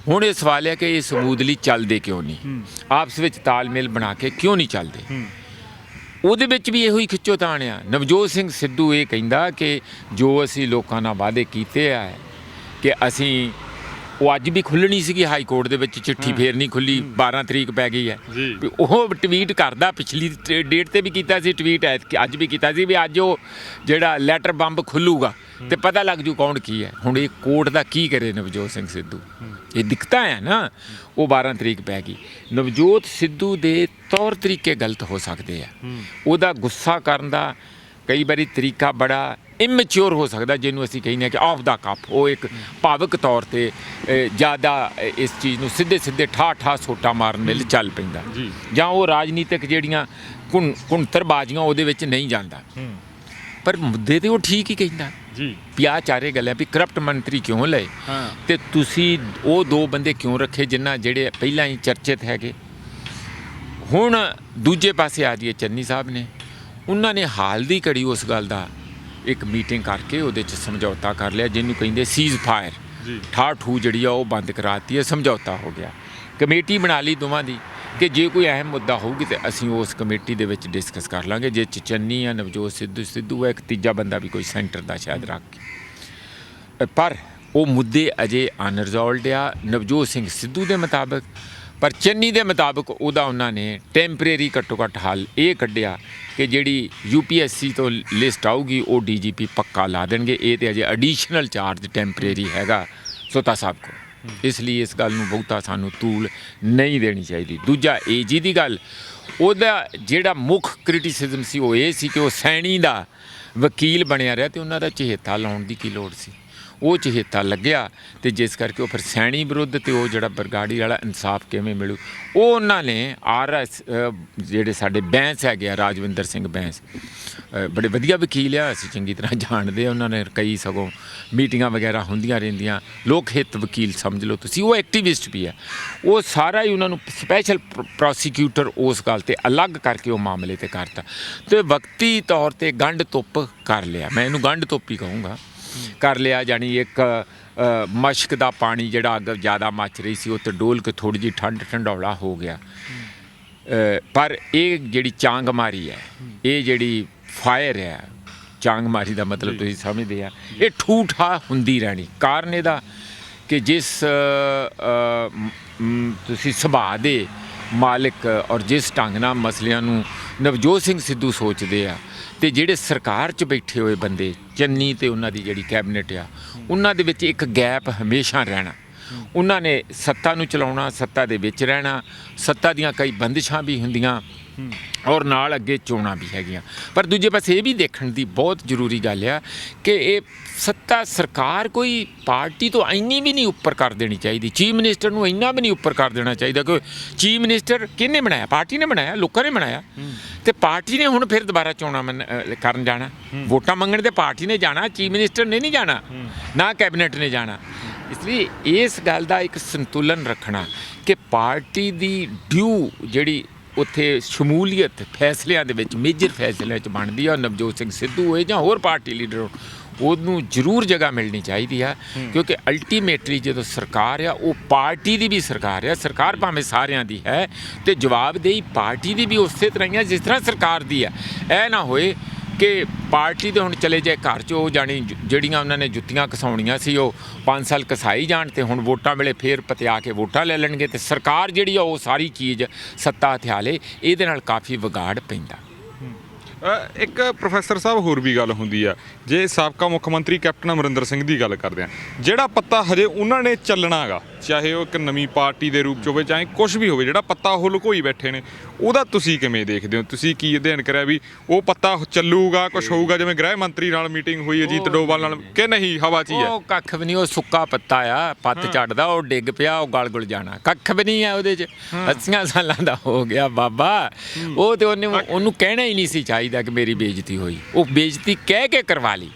ਹੁਣ ਇਹ ਸਵਾਲ ਹੈ ਕਿ ਇਹ ਸਮੂਦਲੀ ਚੱਲਦੇ ਕਿਉਂ ਨਹੀਂ, ਆਪਸ ਵਿੱਚ ਤਾਲਮੇਲ ਬਣਾ ਕੇ ਕਿਉਂ ਨਹੀਂ ਚੱਲਦੇ? ਉਹਦੇ ਵਿੱਚ ਵੀ ਇਹੋ ਹੀ ਖਿੱਚੋਤਾਣ ਆ। ਨਵਜੋਤ ਸਿੰਘ ਸਿੱਧੂ ਇਹ ਕਹਿੰਦਾ ਕਿ ਜੋ ਅਸੀਂ ਲੋਕਾਂ ਨਾਲ ਵਾਅਦੇ ਕੀਤੇ ਆ ਕਿ ਅਸੀਂ, ਉਹ ਅੱਜ ਵੀ ਖੁੱਲ੍ਹਣੀ ਸੀਗੀ ਹਾਈ ਕੋਰਟ ਦੇ ਵਿੱਚ ਚਿੱਠੀ, ਫੇਰ ਨਹੀਂ ਖੁੱਲੀ, 12 ਤਰੀਕ ਪੈ ਗਈ ਹੈ। ਉਹ ਟਵੀਟ ਕਰਦਾ, ਪਿਛਲੀ ਡੇਟ ਤੇ ਵੀ ਕੀਤਾ ਸੀ ਟਵੀਟ, ਅੱਜ ਵੀ ਕੀਤਾ ਸੀ ਵੀ ਅੱਜ ਉਹ ਜਿਹੜਾ ਲੈਟਰ ਬੰਬ ਖੁੱਲੂਗਾ ਤੇ ਪਤਾ ਲੱਗ ਜੂ ਕੌਣ ਕੀ ਹੈ। ਹੁਣ ਇਹ ਕੋਰਟ ਦਾ ਕੀ ਕਰੇ ਨਵਜੋਤ ਸਿੰਘ ਸਿੱਧੂ? ਇਹ ਦਿਖਤਾ ਹੈ ਨਾ, ਉਹ 12 ਤਰੀਕ ਪੈ ਗਈ। ਨਵਜੋਤ ਸਿੱਧੂ ਦੇ ਤੌਰ ਤਰੀਕੇ ਗਲਤ ਹੋ ਸਕਦੇ ਆ, ਉਹਦਾ ਗੁੱਸਾ ਕਰਨ ਦਾ ਕਈ ਵਾਰੀ ਤਰੀਕਾ ਬੜਾ ਇਮੈਚਿਓਰ ਹੋ ਸਕਦਾ, ਜਿਹਨੂੰ ਅਸੀਂ ਕਹਿੰਦੇ ਹਾਂ ਕਿ ਆਫ ਦਾ ਕੱਪ। ਉਹ ਇੱਕ ਭਾਵਕ ਤੌਰ ਤੇ ਜ਼ਿਆਦਾ ਇਸ ਚੀਜ਼ ਨੂੰ ਸਿੱਧੇ ਠਾਹ ਸੋਟਾ ਮਾਰਨ ਲਈ ਚੱਲ ਪੈਂਦਾ, ਜਾਂ ਉਹ ਰਾਜਨੀਤਿਕ ਜਿਹੜੀਆਂ ਕੁਣਤਰਬਾਜ਼ੀਆਂ ਉਹਦੇ ਵਿੱਚ ਨਹੀਂ ਜਾਂਦਾ। ਪਰ ਮੁੱਦੇ ਤੇ ਉਹ ਠੀਕ ਹੀ ਕਹਿੰਦਾ ਜੀ ਵੀ ਆਹ ਚਾਰੇ ਗੱਲਾਂ ਵੀ ਕਰਪਟ ਮੰਤਰੀ ਕਿਉਂ ਲਏ, ਤੇ ਤੁਸੀਂ ਉਹ ਦੋ ਬੰਦੇ ਕਿਉਂ ਰੱਖੇ ਜਿਨ੍ਹਾਂ ਜਿਹੜੇ ਪਹਿਲਾਂ ਹੀ ਚਰਚਿਤ ਹੈਗੇ। ਹੁਣ ਦੂਜੇ ਪਾਸੇ ਆ ਜਾਈਏ, ਚੰਨੀ ਸਾਹਿਬ ਨੇ, ਉਹਨਾਂ ਨੇ ਹਾਲ ਦੀ ਘੜੀ ਉਸ ਗੱਲ ਦਾ ਇੱਕ ਮੀਟਿੰਗ ਕਰਕੇ ਉਹਦੇ 'ਚ ਸਮਝੌਤਾ ਕਰ ਲਿਆ, ਜਿਹਨੂੰ ਕਹਿੰਦੇ ਸੀਜ਼ ਫਾਇਰ। ਠਾਠੂ ਜਿਹੜੀ ਆ ਉਹ ਬੰਦ ਕਰਾਤੀ ਹੈ, ਸਮਝੌਤਾ ਹੋ ਗਿਆ। ਕਮੇਟੀ ਬਣਾ ਲਈ ਦੋਵਾਂ ਦੀ ਕਿ ਜੇ ਕੋਈ ਅਹਿਮ ਮੁੱਦਾ ਹੋਊਗੀ ਤਾਂ ਅਸੀਂ ਉਸ ਕਮੇਟੀ ਦੇ ਵਿੱਚ ਡਿਸਕਸ ਕਰ ਲਾਂਗੇ, ਜੇ ਚੰਨੀ ਆ, ਨਵਜੋਤ ਸਿੱਧੂ ਹੈ, ਇੱਕ ਤੀਜਾ ਬੰਦਾ ਵੀ ਕੋਈ ਸੈਂਟਰ ਦਾ ਸ਼ਾਇਦ ਰੱਖ ਕੇ। ਪਰ ਉਹ ਮੁੱਦੇ ਅਜੇ ਅਨਰਿਜ਼ੋਲਵਡ ਆ ਨਵਜੋਤ ਸਿੰਘ ਸਿੱਧੂ ਦੇ ਮੁਤਾਬਕ। ਪਰ ਚੰਨੀ ਦੇ ਮੁਤਾਬਕ ਉਹਦਾ ਉਹਨਾਂ ਨੇ ਟੈਂਪਰੇਰੀ ਘੱਟੋ ਘੱਟ ਹੱਲ ਇਹ ਕੱਢਿਆ ਕਿ ਜਿਹੜੀ UPSC ਤੋਂ ਲਿਸਟ ਆਊਗੀ ਉਹ DGP ਪੱਕਾ ਲਾ ਦੇਣਗੇ। ਇਹ ਤਾਂ ਅਜੇ ਐਡੀਸ਼ਨਲ ਚਾਰਜ ਟੈਂਪਰੇਰੀ ਹੈਗਾ ਸੋਤਾ ਸਾਹਿਬ ਕੋਲ, ਇਸ ਲਈ ਇਸ ਗੱਲ ਨੂੰ ਬਹੁਤਾ ਸਾਨੂੰ ਤੂਲ ਨਹੀਂ ਦੇਣੀ ਚਾਹੀਦੀ। ਦੂਜਾ AG ਦੀ ਗੱਲ, ਉਹਦਾ ਜਿਹੜਾ ਮੁੱਖ ਕ੍ਰਿਟਿਸਿਜ਼ਮ ਸੀ ਉਹ ਇਹ ਸੀ ਕਿ ਉਹ ਸੈਣੀ ਦਾ ਵਕੀਲ ਬਣਿਆ ਰਿਹਾ, ਅਤੇ ਉਹਨਾਂ ਦਾ ਚਹੇਤਾ ਲਾਉਣ ਦੀ ਕੀ ਲੋੜ ਸੀ। ਉਹ ਚਹੇਤਾ ਲੱਗਿਆ, ਅਤੇ ਜਿਸ ਕਰਕੇ ਉਹ ਫਿਰ ਸੈਣੀ ਵਿਰੁੱਧ ਅਤੇ ਉਹ ਜਿਹੜਾ ਬਰਗਾੜੀ ਵਾਲਾ ਇਨਸਾਫ ਕਿਵੇਂ ਮਿਲੂ, ਉਹ ਉਹਨਾਂ ਨੇ RS ਜਿਹੜੇ ਸਾਡੇ ਬੈਂਸ ਹੈਗੇ ਆ, ਰਾਜਵਿੰਦਰ ਸਿੰਘ ਬੈਂਸ, ਬੜੇ ਵਧੀਆ ਵਕੀਲ ਆ, ਅਸੀਂ ਚੰਗੀ ਤਰ੍ਹਾਂ ਜਾਣਦੇ ਆ। ਉਹਨਾਂ ਨੇ ਕਈ ਸਗੋਂ ਮੀਟਿੰਗਾਂ ਵਗੈਰਾ ਹੁੰਦੀਆਂ ਰਹਿੰਦੀਆਂ, ਲੋਕ ਹਿੱਤ ਵਕੀਲ ਸਮਝ ਲਓ ਤੁਸੀਂ। ਉਹ ਐਕਟੀਵਿਸਟ ਵੀ ਆ। ਉਹ ਸਾਰਾ ਹੀ ਉਹਨਾਂ ਨੂੰ ਸਪੈਸ਼ਲ ਪ੍ਰੋਸੀਕਿਊਟਰ ਉਸ ਗੱਲ 'ਤੇ ਅਲੱਗ ਕਰਕੇ ਉਹ ਮਾਮਲੇ 'ਤੇ ਕਰਤਾ, ਅਤੇ ਵਕਤੀ ਤੌਰ 'ਤੇ ਗੰਢ ਧੁੱਪ ਕਰ ਲਿਆ। ਮੈਂ ਇਹਨੂੰ ਗੰਢ ਧੁੱਪ ਹੀ ਕਹੂੰਗਾ, ਕਰ ਲਿਆ। ਜਾਣੀ ਇੱਕ ਮਸ਼ਕ ਦਾ ਪਾਣੀ ਜਿਹੜਾ ਅੱਗ ਜ਼ਿਆਦਾ ਮੱਚ ਰਹੀ ਸੀ, ਉਹ ਤੇ ਡੋਲ ਕੇ ਥੋੜ੍ਹੀ ਜਿਹੀ ਠੰਡੌਲਾ ਹੋ ਗਿਆ। ਪਰ ਇਹ ਜਿਹੜੀ ਚਾਂਗ ਮਾਰੀ ਹੈ, ਇਹ ਜਿਹੜੀ ਫਾਇਰ ਹੈ, ਚਾਂਗ ਮਾਰੀ ਦਾ ਮਤਲਬ ਤੁਸੀਂ ਸਮਝਦੇ ਆ, ਇਹ ਠੂਠਾ ਹੁੰਦੀ ਰਹਿਣੀ। ਕਾਰਨ ਇਹਦਾ ਕਿ ਜਿਸ ਤੁਸੀਂ ਸੁਭਾਅ ਦੇ ਮਾਲਿਕ ਔਰ ਜਿਸ ਢੰਗ ਨਾਲ ਮਸਲਿਆਂ ਨੂੰ ਨਵਜੋਤ ਸਿੰਘ ਸਿੱਧੂ ਸੋਚਦੇ ਆ, ਅਤੇ ਜਿਹੜੇ ਸਰਕਾਰ 'ਚ ਬੈਠੇ ਹੋਏ ਬੰਦੇ ਚੰਨੀ ਅਤੇ ਉਹਨਾਂ ਦੀ ਜਿਹੜੀ ਕੈਬਨਿਟ ਆ, ਉਹਨਾਂ ਦੇ ਵਿੱਚ ਇੱਕ ਗੈਪ ਹਮੇਸ਼ਾ ਰਹਿਣਾ। ਉਹਨਾਂ ਨੇ ਸੱਤਾ ਨੂੰ ਚਲਾਉਣਾ, ਸੱਤਾ ਦੇ ਵਿੱਚ ਰਹਿਣਾ, ਸੱਤਾ ਦੀਆਂ ਕਈ ਬੰਦਿਸ਼ਾਂ ਵੀ ਹੁੰਦੀਆਂ ਔਰ ਨਾਲ ਅੱਗੇ ਚੋਣਾਂ ਵੀ ਹੈਗੀਆਂ। ਪਰ ਦੂਜੇ ਪਾਸੇ ਇਹ ਵੀ ਦੇਖਣ ਦੀ ਬਹੁਤ ਜ਼ਰੂਰੀ ਗੱਲ ਆ ਕਿ ਇਹ ਸੱਤਾ ਸਰਕਾਰ ਕੋਈ ਪਾਰਟੀ ਤੋਂ ਇੰਨੀ ਵੀ ਨਹੀਂ ਉੱਪਰ ਕਰ ਦੇਣੀ ਚਾਹੀਦੀ। ਚੀਫ ਮਿਨਿਸਟਰ ਨੂੰ ਇੰਨਾ ਵੀ ਨਹੀਂ ਉੱਪਰ ਕਰ ਦੇਣਾ ਚਾਹੀਦਾ ਕਿ ਚੀਫ ਮਿਨਿਸਟਰ ਕਿਹਨੇ ਬਣਾਇਆ? ਪਾਰਟੀ ਨੇ ਬਣਾਇਆ, ਲੋਕਾਂ ਨੇ ਬਣਾਇਆ, ਅਤੇ ਪਾਰਟੀ ਨੇ ਹੁਣ ਫਿਰ ਦੁਬਾਰਾ ਚੋਣਾਂ ਕਰਨ ਜਾਣਾ, ਵੋਟਾਂ ਮੰਗਣ ਤੇ ਪਾਰਟੀ ਨੇ ਜਾਣਾ, ਚੀਫ ਮਿਨਿਸਟਰ ਨੇ ਨਹੀਂ ਜਾਣਾ, ਨਾ ਕੈਬਨਿਟ ਨੇ ਜਾਣਾ। ਇਸ ਲਈ ਇਸ ਗੱਲ ਦਾ ਇੱਕ ਸੰਤੁਲਨ ਰੱਖਣਾ ਕਿ ਪਾਰਟੀ ਦੀ ਡਿਊ ਜਿਹੜੀ ਉੱਥੇ ਸ਼ਮੂਲੀਅਤ ਫੈਸਲਿਆਂ ਦੇ ਵਿੱਚ, ਮੇਜਰ ਫੈਸਲਿਆਂ 'ਚ ਬਣਦੀ ਆ, ਨਵਜੋਤ ਸਿੰਘ ਸਿੱਧੂ ਹੋਏ ਜਾਂ ਹੋਰ ਪਾਰਟੀ ਲੀਡਰ ਹੋਣ, ਉਹਨੂੰ ਜ਼ਰੂਰ ਜਗ੍ਹਾ ਮਿਲਣੀ ਚਾਹੀਦੀ ਆ। ਕਿਉਂਕਿ ਅਲਟੀਮੇਟਲੀ ਜਦੋਂ ਸਰਕਾਰ ਆ, ਉਹ ਪਾਰਟੀ ਦੀ ਵੀ ਸਰਕਾਰ ਆ। ਸਰਕਾਰ ਭਾਵੇਂ ਸਾਰਿਆਂ ਦੀ ਹੈ, ਅਤੇ ਜਵਾਬਦੇਹੀ ਪਾਰਟੀ ਦੀ ਵੀ ਉਸੇ ਤਰ੍ਹਾਂ ਹੀ ਆ ਜਿਸ ਤਰ੍ਹਾਂ ਸਰਕਾਰ ਦੀ ਆ। ਇਹ ਨਾ ਹੋਏ ਕਿ ਪਾਰਟੀ ਦੇ ਹੁਣ ਚਲੇ ਜਾਏ ਘਰ 'ਚ, ਉਹ ਜਾਣੀ ਜਿਹੜੀਆਂ ਉਹਨਾਂ ਨੇ ਜੁੱਤੀਆਂ ਘਸਾਉਣੀਆਂ ਸੀ ਉਹ 5 ਸਾਲ ਘਸਾਈ ਜਾਣ, ਅਤੇ ਹੁਣ ਵੋਟਾਂ ਵੇਲੇ ਫੇਰ ਪਤਿਆ ਕੇ ਵੋਟਾਂ ਲੈ ਲੈਣਗੇ, ਅਤੇ ਸਰਕਾਰ ਜਿਹੜੀ ਆ ਉਹ ਸਾਰੀ ਚੀਜ਼ ਸੱਤਾ ਹਥਿਆ ਲੇ। ਇਹਦੇ ਨਾਲ ਕਾਫੀ ਵਿਗਾੜ ਪੈਂਦਾ। ਇੱਕ ਪ੍ਰੋਫੈਸਰ ਸਾਹਿਬ ਹੋਰ ਵੀ ਗੱਲ ਹੁੰਦੀ ਆ, ਜੇ ਸਾਬਕਾ ਮੁੱਖ ਮੰਤਰੀ ਕੈਪਟਨ ਅਮਰਿੰਦਰ ਸਿੰਘ ਦੀ ਗੱਲ ਕਰਦੇ ਆ, ਜਿਹੜਾ ਪੱਤਾ ਹਜੇ ਉਹਨਾਂ ਨੇ ਚੱਲਣਾ ਗਾ, ਚਾਹੇ ਉਹ ਇੱਕ ਨਵੀਂ ਪਾਰਟੀ ਦੇ ਰੂਪ 'ਚ ਹੋਵੇ, ਚਾਹੇ ਕੁਛ ਵੀ ਹੋਵੇ, ਜਿਹੜਾ ਪੱਤਾ ਉਹ ਲੁਕੋਈ ਬੈਠੇ ਨੇ, ਉਹਦਾ ਤੁਸੀਂ ਕਿਵੇਂ ਦੇਖਦੇ ਹੋ? ਤੁਸੀਂ ਕੀ ਅਧਿਐਨ ਕਰਿਆ ਵੀ ਉਹ ਪੱਤਾ ਚੱਲੂਗਾ, ਕੁਛ ਹੋਊਗਾ? ਜਿਵੇਂ ਗ੍ਰਹਿ ਮੰਤਰੀ ਨਾਲ ਮੀਟਿੰਗ ਹੋਈ ਅਜੀਤ ਡੋਵਾਲ ਨਾਲ, ਕਿ ਨਹੀਂ ਹਵਾ 'ਚ ਹੀ ਹੈ? ਉਹ ਕੱਖ ਵੀ ਨਹੀਂ, ਉਹ ਸੁੱਕਾ ਪੱਤਾ ਆ, ਪੱਤ ਝੜਦਾ, ਉਹ ਡਿੱਗ ਪਿਆ, ਉਹ ਗਲ ਜਾਣਾ, ਕੱਖ ਵੀ ਨਹੀਂ ਹੈ ਉਹਦੇ 'ਚ। 80 ਸਾਲਾਂ ਦਾ ਹੋ ਗਿਆ ਬਾਬਾ, ਉਹ ਤੇ ਉਹਨੂੰ ਕਹਿਣਾ ਹੀ ਨਹੀਂ ਸੀ ਚਾਹੀਦਾ ਕਿ ਮੇਰੀ ਬੇਇੱਜ਼ਤੀ ਹੋਈ। ਉਹ ਬੇਇੱਜ਼ਤੀ ਕਹਿ ਕੇ ਕਰਵਾ ਲਈ।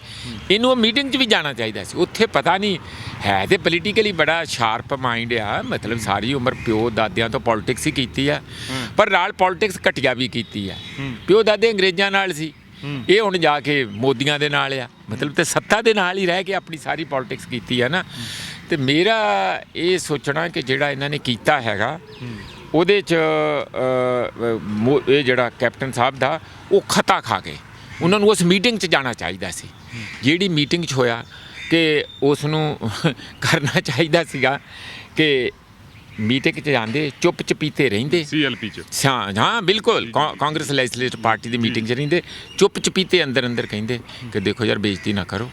ਇਹਨੂੰ ਉਹ ਮੀਟਿੰਗ 'ਚ ਵੀ ਜਾਣਾ ਚਾਹੀਦਾ ਸੀ। ਉੱਥੇ ਪਤਾ ਨਹੀਂ ਹੈ ਤੇ ਪੋਲੀਟੀਕਲੀ ਬੜਾ ਸ਼ਾਰਪ ਮਾਈਂਡ ਆ, ਮਤਲਬ ਸਾਰੀ ਉਮਰ ਪਿਓ ਦਾਦਿਆਂ ਤੋਂ ਪੋਲੀਟਿਕਸ ਹੀ ਕੀਤੀ ਆ, ਪਰ ਨਾਲ ਪੋਲੀਟਿਕਸ ਘਟੀਆ ਵੀ ਕੀਤੀ ਆ। ਪਿਓ ਦਾਦੇ ਅੰਗਰੇਜ਼ਾਂ ਨਾਲ ਸੀ, ਇਹ ਹੁਣ ਜਾ ਕੇ ਮੋਦੀਆਂ ਦੇ ਨਾਲ ਆ, ਮਤਲਬ ਤੇ ਸੱਤਾ ਦੇ ਨਾਲ ਹੀ ਰਹਿ ਕੇ ਆਪਣੀ ਸਾਰੀ ਪੋਲੀਟਿਕਸ ਕੀਤੀ ਆ ਨਾ। ਅਤੇ ਮੇਰਾ ਇਹ ਸੋਚਣਾ ਕਿ ਜਿਹੜਾ ਇਹਨਾਂ ਨੇ ਕੀਤਾ ਹੈਗਾ, ਉਹਦੇ 'ਚ ਇਹ ਜਿਹੜਾ ਕੈਪਟਨ ਸਾਹਿਬ ਦਾ ਉਹ ਖਤਾ ਖਾ ਗਏ। ਉਹਨਾਂ ਨੂੰ ਉਸ ਮੀਟਿੰਗ 'ਚ ਜਾਣਾ ਚਾਹੀਦਾ ਸੀ, ਜਿਹੜੀ ਮੀਟਿੰਗ 'ਚ ਹੋਇਆ ਕਿ ਉਸ ਨੂੰ ਕਰਨਾ ਚਾਹੀਦਾ ਸੀਗਾ ਕਿ ਮੀਟਿੰਗ 'ਚ ਜਾਂਦੇ ਚੁੱਪ ਚਪੀਤੇ ਰਹਿੰਦੇ। CLP 'ਚ ਹਾਂ ਬਿਲਕੁਲ, ਕਾਂਗਰਸ ਲੈਜਿਸਲੇਟਿਵ ਪਾਰਟੀ ਦੀ ਮੀਟਿੰਗ 'ਚ ਰਹਿੰਦੇ, ਚੁੱਪ ਚਪੀਤੇ ਅੰਦਰ ਕਹਿੰਦੇ ਕਿ ਦੇਖੋ ਯਾਰ ਬੇਇੱਜ਼ਤੀ ਨਾ ਕਰੋ,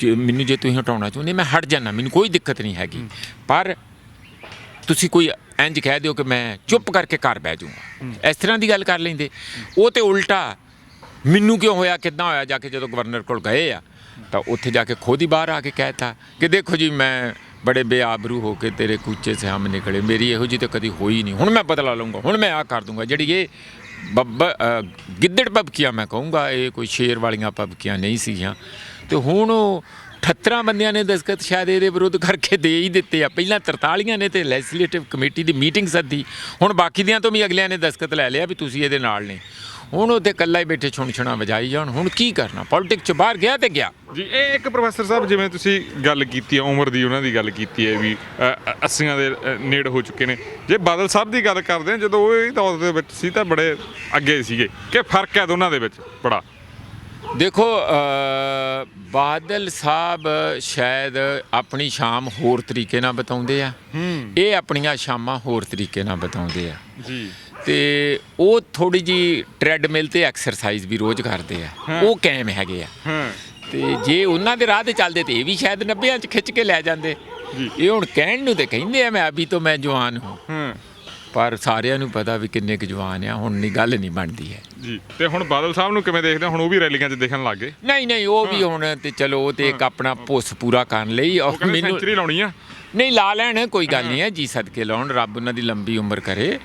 ਮੈਨੂੰ ਜੇ ਤੁਸੀਂ ਹਟਾਉਣਾ ਚਾਹੁੰਦੇ ਮੈਂ ਹਟ ਜਾਣਾ, ਮੈਨੂੰ ਕੋਈ ਦਿੱਕਤ ਨਹੀਂ ਹੈਗੀ, ਪਰ ਤੁਸੀਂ ਕੋਈ ਇੰਝ ਕਹਿ ਦਿਓ ਕਿ ਮੈਂ ਚੁੱਪ ਕਰਕੇ ਘਰ ਬਹਿ ਜਾਊਂਗਾ। ਇਸ ਤਰ੍ਹਾਂ ਦੀ ਗੱਲ ਕਰ ਲੈਂਦੇ। ਉਹ ਤੇ ਉਲਟਾ ਮੈਨੂੰ ਕਿਉਂ ਹੋਇਆ, ਕਿੱਦਾਂ ਹੋਇਆ? ਜਾ ਕੇ ਜਦੋਂ ਗਵਰਨਰ ਕੋਲ ਗਏ ਆ ਤਾਂ ਉੱਥੇ ਜਾ ਕੇ ਖੁਦ ਹੀ ਬਾਹਰ ਆ ਕੇ ਕਹਿਤਾ ਕਿ ਦੇਖੋ ਜੀ ਮੈਂ ਬੜੇ ਬੇਆਬਰੂ ਹੋ ਕੇ ਤੇਰੇ ਕੂਚੇ ਸੇ ਹਮ ਨਿਕਲੇ, ਮੇਰੀ ਇਹੋ ਜਿਹੀ ਤਾਂ ਕਦੀ ਹੋਈ ਨਹੀਂ, ਹੁਣ ਮੈਂ ਬਦਲਾ ਲਊਂਗਾ, ਹੁਣ ਮੈਂ ਆ ਕਰ ਦੂੰਗਾ। ਜਿਹੜੀ ਇਹ ਗਿੱਦੜ ਭਬਕੀਆਂ ਮੈਂ ਕਹੂੰਗਾ, ਇਹ ਕੋਈ ਸ਼ੇਰ ਵਾਲੀਆਂ ਭਬਕੀਆਂ ਨਹੀਂ ਸੀਗੀਆਂ। ਤੇ ਹੁਣ ਉਹ 78 ਬੰਦਿਆਂ ਨੇ ਦਸਤਖਤ ਸ਼ਾਇਦ ਇਹਦੇ ਵਿਰੁੱਧ ਕਰਕੇ ਦੇ ਹੀ ਦਿੱਤੇ ਆ। ਪਹਿਲਾਂ 43 ਨੇ ਤੇ ਲੈਜਿਸਲੇਟਿਵ ਕਮੇਟੀ ਦੀ ਮੀਟਿੰਗ ਸੱਦੀ, ਹੁਣ ਬਾਕੀ ਦਿਆਂ ਤੋਂ ਵੀ ਅਗਲਿਆਂ ਨੇ ਦਸਤਖਤ ਲੈ ਲਿਆ ਵੀ ਤੁਸੀਂ ਇਹਦੇ ਨਾਲ ਨੇ। ਹੁਣ ਉੱਥੇ ਇਕੱਲਾ ਹੀ ਬੈਠੇ ਛੁਣਛੁਣਾ ਵਜਾਈ ਜਾਣ। ਹੁਣ ਕੀ ਕਰਨਾ, ਪੋਲੀਟਿਕਸ 'ਚ ਬਾਹਰ ਗਿਆ ਤੇ ਗਿਆ ਜੀ। ਇਹ ਇੱਕ ਪ੍ਰੋਫੈਸਰ ਸਾਹਿਬ, ਜਿਵੇਂ ਤੁਸੀਂ ਗੱਲ ਕੀਤੀ ਹੈ ਉਮਰ ਦੀ, ਉਹਨਾਂ ਦੀ ਗੱਲ ਕੀਤੀ ਹੈ ਵੀ 80 ਦੇ ਨੇੜੇ ਹੋ ਚੁੱਕੇ ਨੇ। ਜੇ ਬਾਦਲ ਸਾਹਿਬ ਦੀ ਗੱਲ ਕਰਦੇ ਹਾਂ, ਜਦੋਂ ਉਹ ਇਹ ਦੌਰ ਦੇ ਵਿੱਚ ਸੀ ਤਾਂ ਬੜੇ ਅੱਗੇ ਸੀਗੇ, ਕਿ ਫਰਕ ਹੈ ਦੋਨਾਂ ਦੇ ਵਿੱਚ ਬੜਾ? ਦੇਖੋ ਬਾਦਲ ਸਾਹਿਬ ਸ਼ਾਇਦ ਆਪਣੀ ਸ਼ਾਮ ਹੋਰ ਤਰੀਕੇ ਨਾਲ ਬਿਤਾਉਂਦੇ ਆ, ਇਹ ਆਪਣੀਆਂ ਸ਼ਾਮਾਂ ਹੋਰ ਤਰੀਕੇ ਨਾਲ ਬਿਤਾਉਂਦੇ ਆ ਜੀ। ਤੇ ਉਹ ਥੋੜੀ ਜੀ ਟ੍ਰੈਡਮਿਲ ਤੇ ਐਕਸਰਸਾਈਜ਼ ਵੀ ਰੋਜ਼ ਕਰਦੇ ਆ, ਉਹ ਕਾਇਮ ਹੈਗੇ ਆ। ਤੇ ਜੇ ਉਹਨਾਂ ਦੇ ਰਾਹ ਤੇ ਚੱਲਦੇ ਤੇ ਇਹ ਵੀ ਸ਼ਾਇਦ 90 'ਚ ਖਿੱਚ ਕੇ ਲੈ ਜਾਂਦੇ। ਇਹ ਹੁਣ ਕਹਿਣ ਨੂੰ ਤੇ ਕਹਿੰਦੇ ਆ ਮੈਂ ਅਭੀ ਤੋਂ ਮੈਂ ਜਵਾਨ ਹੂੰ, ਪਰ ਸਾਰਿਆਂ ਨੂੰ ਪਤਾ ਵੀ ਕਿੰਨੇ ਕੁ ਜਵਾਨ ਆ, ਹੁਣ ਨਹੀਂ ਗੱਲ ਨਹੀਂ ਬਣਦੀ ਹੈ ਜੀ। ਤੇ ਹੁਣ ਬਾਦਲ ਸਾਹਿਬ ਨੂੰ ਕਿਵੇਂ ਦੇਖਦੇ? ਹੁਣ ਉਹ ਵੀ ਰੈਲੀਆਂ 'ਚ ਦਿਖਣ ਲੱਗ ਗਏ? ਨਹੀਂ ਉਹ ਵੀ ਹੁਣ ਤੇ ਚਲੋ ਉਹ ਤੇ ਇੱਕ ਆਪਣਾ ਪੁੱਸ ਪੂਰਾ ਕਰਨ ਲਈ, ਔਰ ਮੈਨੂੰ ਸੈਂਚਰੀ ਲਾਉਣੀ ਆ। ਨਹੀਂ ਲਾ ਲੈਣ, ਕੋਈ ਗੱਲ ਨਹੀਂ ਹੈ ਜੀ, ਸਦਕੇ ਲਾਉਣ, ਰੱਬ ਉਹਨਾਂ ਦੀ ਲੰਬੀ ਉਮਰ ਕਰੇ।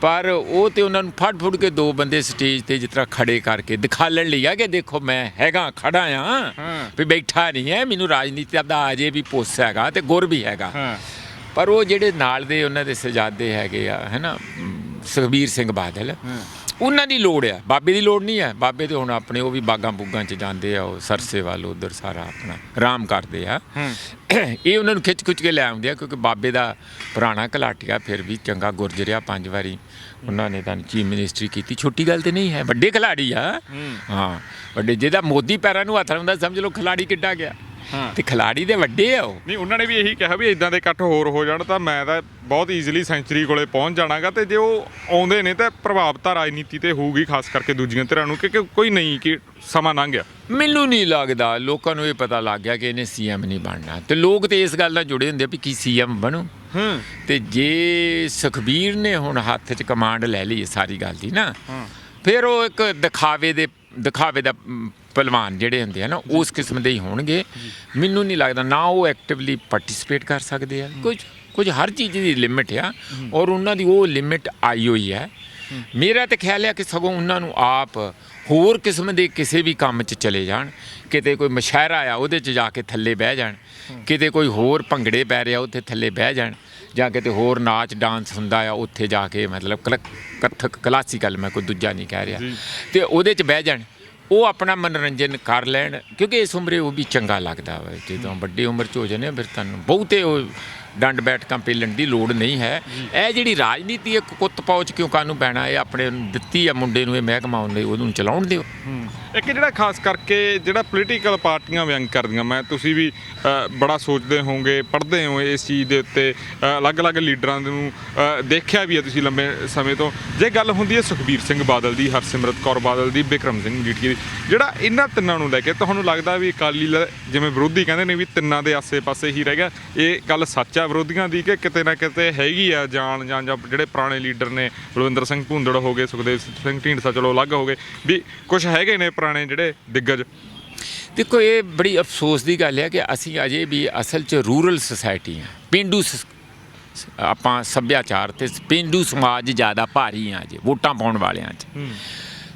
ਪਰ ਉਹ ਤੇ ਉਹਨਾਂ ਨੂੰ ਫੜ ਕੇ ਦੋ ਬੰਦੇ ਸਟੇਜ ਤੇ ਜਿਸ ਤਰ੍ਹਾਂ ਖੜੇ ਕਰਕੇ ਦਿਖਾਲਣ ਲਈ ਆ ਕਿ ਦੇਖੋ ਮੈਂ ਹੈਗਾ, ਖੜਾ ਆ, ਵੀ ਬੈਠਾ ਨਹੀਂ ਹੈ, ਮੈਨੂੰ ਰਾਜਨੀਤੀ ਦਾ ਅਜੇ ਵੀ ਪੁੱਸ ਹੈਗਾ ਤੇ ਗੁਰ ਵੀ ਹੈਗਾ। ਪਰ ਉਹ ਜਿਹੜੇ ਨਾਲ ਦੇ ਉਹਨਾਂ ਦੇ ਸਜਾਦੇ ਹੈਗੇ ਆ, ਹੈ ਨਾ, ਸੁਖਬੀਰ ਸਿੰਘ ਬਾਦਲ, ਉਹਨਾਂ ਦੀ ਲੋੜ ਆ, ਬਾਬੇ ਦੀ ਲੋੜ ਨਹੀਂ ਹੈ। ਬਾਬੇ ਤੇ ਹੁਣ ਆਪਣੇ ਉਹ ਵੀ ਬਾਗਾਂ ਬੁੱਗਾਂ 'ਚ ਜਾਂਦੇ ਆ, ਉਹ ਸਰਸੇ ਵੱਲ ਉੱਧਰ ਸਾਰਾ ਆਪਣਾ ਆਰਾਮ ਕਰਦੇ ਆ। ਇਹ ਉਹਨਾਂ ਨੂੰ ਖਿੱਚ ਕੇ ਲੈ ਆਉਂਦੇ ਆ, ਕਿਉਂਕਿ ਬਾਬੇ ਦਾ ਪੁਰਾਣਾ ਘਲਾਟੀਆ ਫਿਰ ਵੀ ਚੰਗਾ ਗੁਰਜਰਿਆ, 5 ਵਾਰੀ ਉਹਨਾਂ ਨੇ ਤਾਂ ਚੀਫ ਮਿਨਿਸਟਰੀ ਕੀਤੀ, ਛੋਟੀ ਗੱਲ ਤੇ ਨਹੀਂ ਹੈ, ਵੱਡੇ ਖਿਲਾੜੀ ਆ। ਹਾਂ ਵੱਡੇ, ਜਿਹਦਾ ਮੋਦੀ ਪੈਰਾਂ ਨੂੰ ਹੱਥ ਲਾਉਂਦਾ ਸਮਝ ਲਓ ਖਿਲਾੜੀ ਕਿੱਡਾ ਗਿਆ। ਤੇ ਖਿਲਾੜੀ ਦੇ ਵੱਡੇ ਆ ਉਹ। ਨਹੀਂ, ਉਹਨਾਂ ਨੇ ਵੀ ਇਹੀ ਕਿਹਾ ਵੀ ਇਦਾਂ ਦੇ ਇਕੱਠ ਹੋਰ ਹੋ ਜਾਣ ਤਾਂ ਮੈਂ ਤਾਂ ਬਹੁਤ ਈਜ਼ੀਲੀ ਸੈਂਚਰੀ ਕੋਲੇ ਪਹੁੰਚ ਜਾਣਾਗਾ। ਤੇ ਜੇ ਉਹ ਆਉਂਦੇ ਨੇ ਤਾਂ ਪ੍ਰਭਾਵ ਤਾਂ ਰਾਜਨੀਤੀ ਤੇ ਹੋਊਗੀ, ਖਾਸ ਕਰਕੇ ਦੂਜੀਆਂ ਧਿਰਾਂ ਨੂੰ, ਕਿ ਕੋਈ ਨਹੀਂ ਕਿ ਸਮਾਂ ਲੰਘ ਗਿਆ। ਮੈਨੂੰ ਨਹੀਂ ਲੱਗਦਾ, ਲੋਕਾਂ ਨੂੰ ਇਹ ਪਤਾ ਲੱਗ ਗਿਆ ਕਿ ਇਹਨੇ ਸੀਐਮ ਨਹੀਂ ਬਣਨਾ, ਤੇ ਲੋਕ ਤੇ ਇਸ ਗੱਲ ਨਾਲ ਜੁੜੇ ਹੁੰਦੇ ਵੀ ਕੀ ਸੀਐਮ ਬਣੂ। ਤੇ ਜੇ ਸੁਖਬੀਰ ਨੇ ਹੁਣ ਹੱਥ 'ਚ ਕਮਾਂਡ ਲੈ ਲਈ ਸਾਰੀ ਗੱਲ ਦੀ ਨਾ, ਫਿਰ ਉਹ ਇੱਕ ਦਿਖਾਵੇ ਦਾ ਪਹਿਲਵਾਨ ਜਿਹੜੇ ਹੁੰਦੇ ਆ ਨਾ, ਉਸ ਕਿਸਮ ਦੇ ਹੀ ਹੋਣਗੇ। ਮੈਨੂੰ ਨਹੀਂ ਲੱਗਦਾ ਨਾ ਉਹ ਐਕਟਿਵਲੀ ਪਾਰਟਿਸਿਪੇਟ ਕਰ ਸਕਦੇ ਆ। ਕੁਝ ਹਰ ਚੀਜ਼ ਦੀ ਲਿਮਿਟ ਆ, ਔਰ ਉਹਨਾਂ ਦੀ ਉਹ ਲਿਮਿਟ ਆਈ ਹੋਈ ਹੈ। ਮੇਰਾ ਤਾਂ ਖਿਆਲ ਹੈ ਕਿ ਸਗੋਂ ਉਹਨਾਂ ਨੂੰ ਆਪ ਹੋਰ ਕਿਸਮ ਦੇ ਕਿਸੇ ਵੀ ਕੰਮ 'ਚ ਚਲੇ ਜਾਣ, ਕਿਤੇ ਕੋਈ ਮੁਸ਼ਾਇਰਾ ਆ ਉਹਦੇ 'ਚ ਜਾ ਕੇ ਥੱਲੇ ਬਹਿ ਜਾਣ, ਕਿਤੇ ਕੋਈ ਹੋਰ ਭੰਗੜੇ ਪੈ ਰਿਹਾ ਉੱਥੇ ਥੱਲੇ ਬਹਿ ਜਾਣ, ਜਾਂ ਕਿਤੇ ਹੋਰ ਨਾਚ ਡਾਂਸ ਹੁੰਦਾ ਆ ਉੱਥੇ ਜਾ ਕੇ, ਮਤਲਬ ਕੱਥਕ ਕਲਾਸੀਕਲ, ਮੈਂ ਕੋਈ ਦੂਜਾ ਨਹੀਂ ਕਹਿ ਰਿਹਾ, ਤੇ ਉਹਦੇ 'ਚ ਬਹਿ ਜਾਣ, ਉਹ ਆਪਣਾ ਮਨੋਰੰਜਨ ਕਰ ਲੈਣ। ਕਿਉਂਕਿ ਇਸ ਉਮਰੇ ਉਹ ਵੀ ਚੰਗਾ ਲੱਗਦਾ ਵਾ। ਜਦੋਂ ਵੱਡੀ ਉਮਰ 'ਚ ਹੋ ਜਾਂਦੇ ਫਿਰ ਤੁਹਾਨੂੰ ਬਹੁਤੇ ਉਹ ਡੰਡ ਬੈਠਕਾਂ ਪੇਲਣ ਦੀ ਲੋੜ ਨਹੀਂ ਹੈ। ਇਹ ਜਿਹੜੀ ਰਾਜਨੀਤੀ ਇੱਕ ਕੁੱਤ ਪਹੁੰਚ ਕਿਉਂ ਕਾਹਨੂੰ ਪੈਣਾ, ਇਹ ਆਪਣੇ ਦਿੱਤੀ ਆ ਮੁੰਡੇ ਨੂੰ ਇਹ ਮਹਿਕਮਾ ਆਉਣ ਲਈ, ਉਹਨੂੰ ਚਲਾਉਣ ਦਿਓ। ਇੱਕ ਜਿਹੜਾ ਖਾਸ ਕਰਕੇ ਜਿਹੜਾ ਪੋਲੀਟੀਕਲ ਪਾਰਟੀਆਂ ਵਿਅੰਗ ਕਰਦੀਆਂ, ਮੈਂ ਤੁਸੀਂ ਵੀ ਬੜਾ ਸੋਚਦੇ ਹੋਵੋਗੇ, ਪੜ੍ਹਦੇ ਹੋ ਇਸ ਚੀਜ਼ ਦੇ ਉੱਤੇ, ਅਲੱਗ-ਅਲੱਗ ਲੀਡਰਾਂ ਨੂੰ ਦੇਖਿਆ ਵੀ ਹੈ ਤੁਸੀਂ ਲੰਬੇ ਸਮੇਂ ਤੋਂ। ਜੇ ਗੱਲ ਹੁੰਦੀ ਹੈ ਸੁਖਬੀਰ ਸਿੰਘ ਬਾਦਲ ਦੀ, ਹਰਸਿਮਰਤ ਕੌਰ ਬਾਦਲ ਦੀ, ਬਿਕਰਮ ਸਿੰਘ ਮਜੀਠੀਆ ਦੀ, ਜਿਹੜਾ ਇਹਨਾਂ ਤਿੰਨਾਂ ਨੂੰ ਲੈ ਕੇ ਤੁਹਾਨੂੰ ਲੱਗਦਾ ਵੀ ਅਕਾਲੀ ਜਿਵੇਂ ਵਿਰੋਧੀ ਕਹਿੰਦੇ ਨੇ ਵੀ ਤਿੰਨਾਂ ਦੇ ਆਸੇ-ਪਾਸੇ ਹੀ ਰਹਿ ਗਿਆ, ਇਹ ਗੱਲ ਸੱਚ ਆ ਵਿਰੋਧੀਆਂ ਦੀ, ਕਿ ਕਿਤੇ ਨਾ ਕਿਤੇ ਹੈਗੀ ਆ ਜਾਂ ਜਿਹੜੇ ਪੁਰਾਣੇ ਲੀਡਰ ਨੇ, ਬਲਵਿੰਦਰ ਸਿੰਘ ਭੂੰਦੜ ਹੋ ਗਏ, ਸੁਖਦੇਵ ਸਿੰਘ ਢੀਂਡਸਾ ਚਲੋ ਅਲੱਗ ਹੋ ਗਏ, ਵੀ ਕੁਝ ਹੈਗੇ ਨੇ ਪੁਰਾਣੇ ਜਿਹੜੇ ਦਿੱਗਜ? ਦੇਖੋ ਇਹ ਬੜੀ ਅਫਸੋਸ ਦੀ ਗੱਲ ਹੈ ਕਿ ਅਸੀਂ ਅਜੇ ਵੀ ਅਸਲ 'ਚ ਰੂਰਲ ਸੁਸਾਇਟੀ ਹਾਂ, ਪੇਂਡੂ ਆਪਾਂ ਸੱਭਿਆਚਾਰ ਤੇ ਪੇਂਡੂ ਸਮਾਜ ਜ਼ਿਆਦਾ ਭਾਰੀ ਆ ਅਜੇ ਵੋਟਾਂ ਪਾਉਣ ਵਾਲਿਆਂ 'ਚ।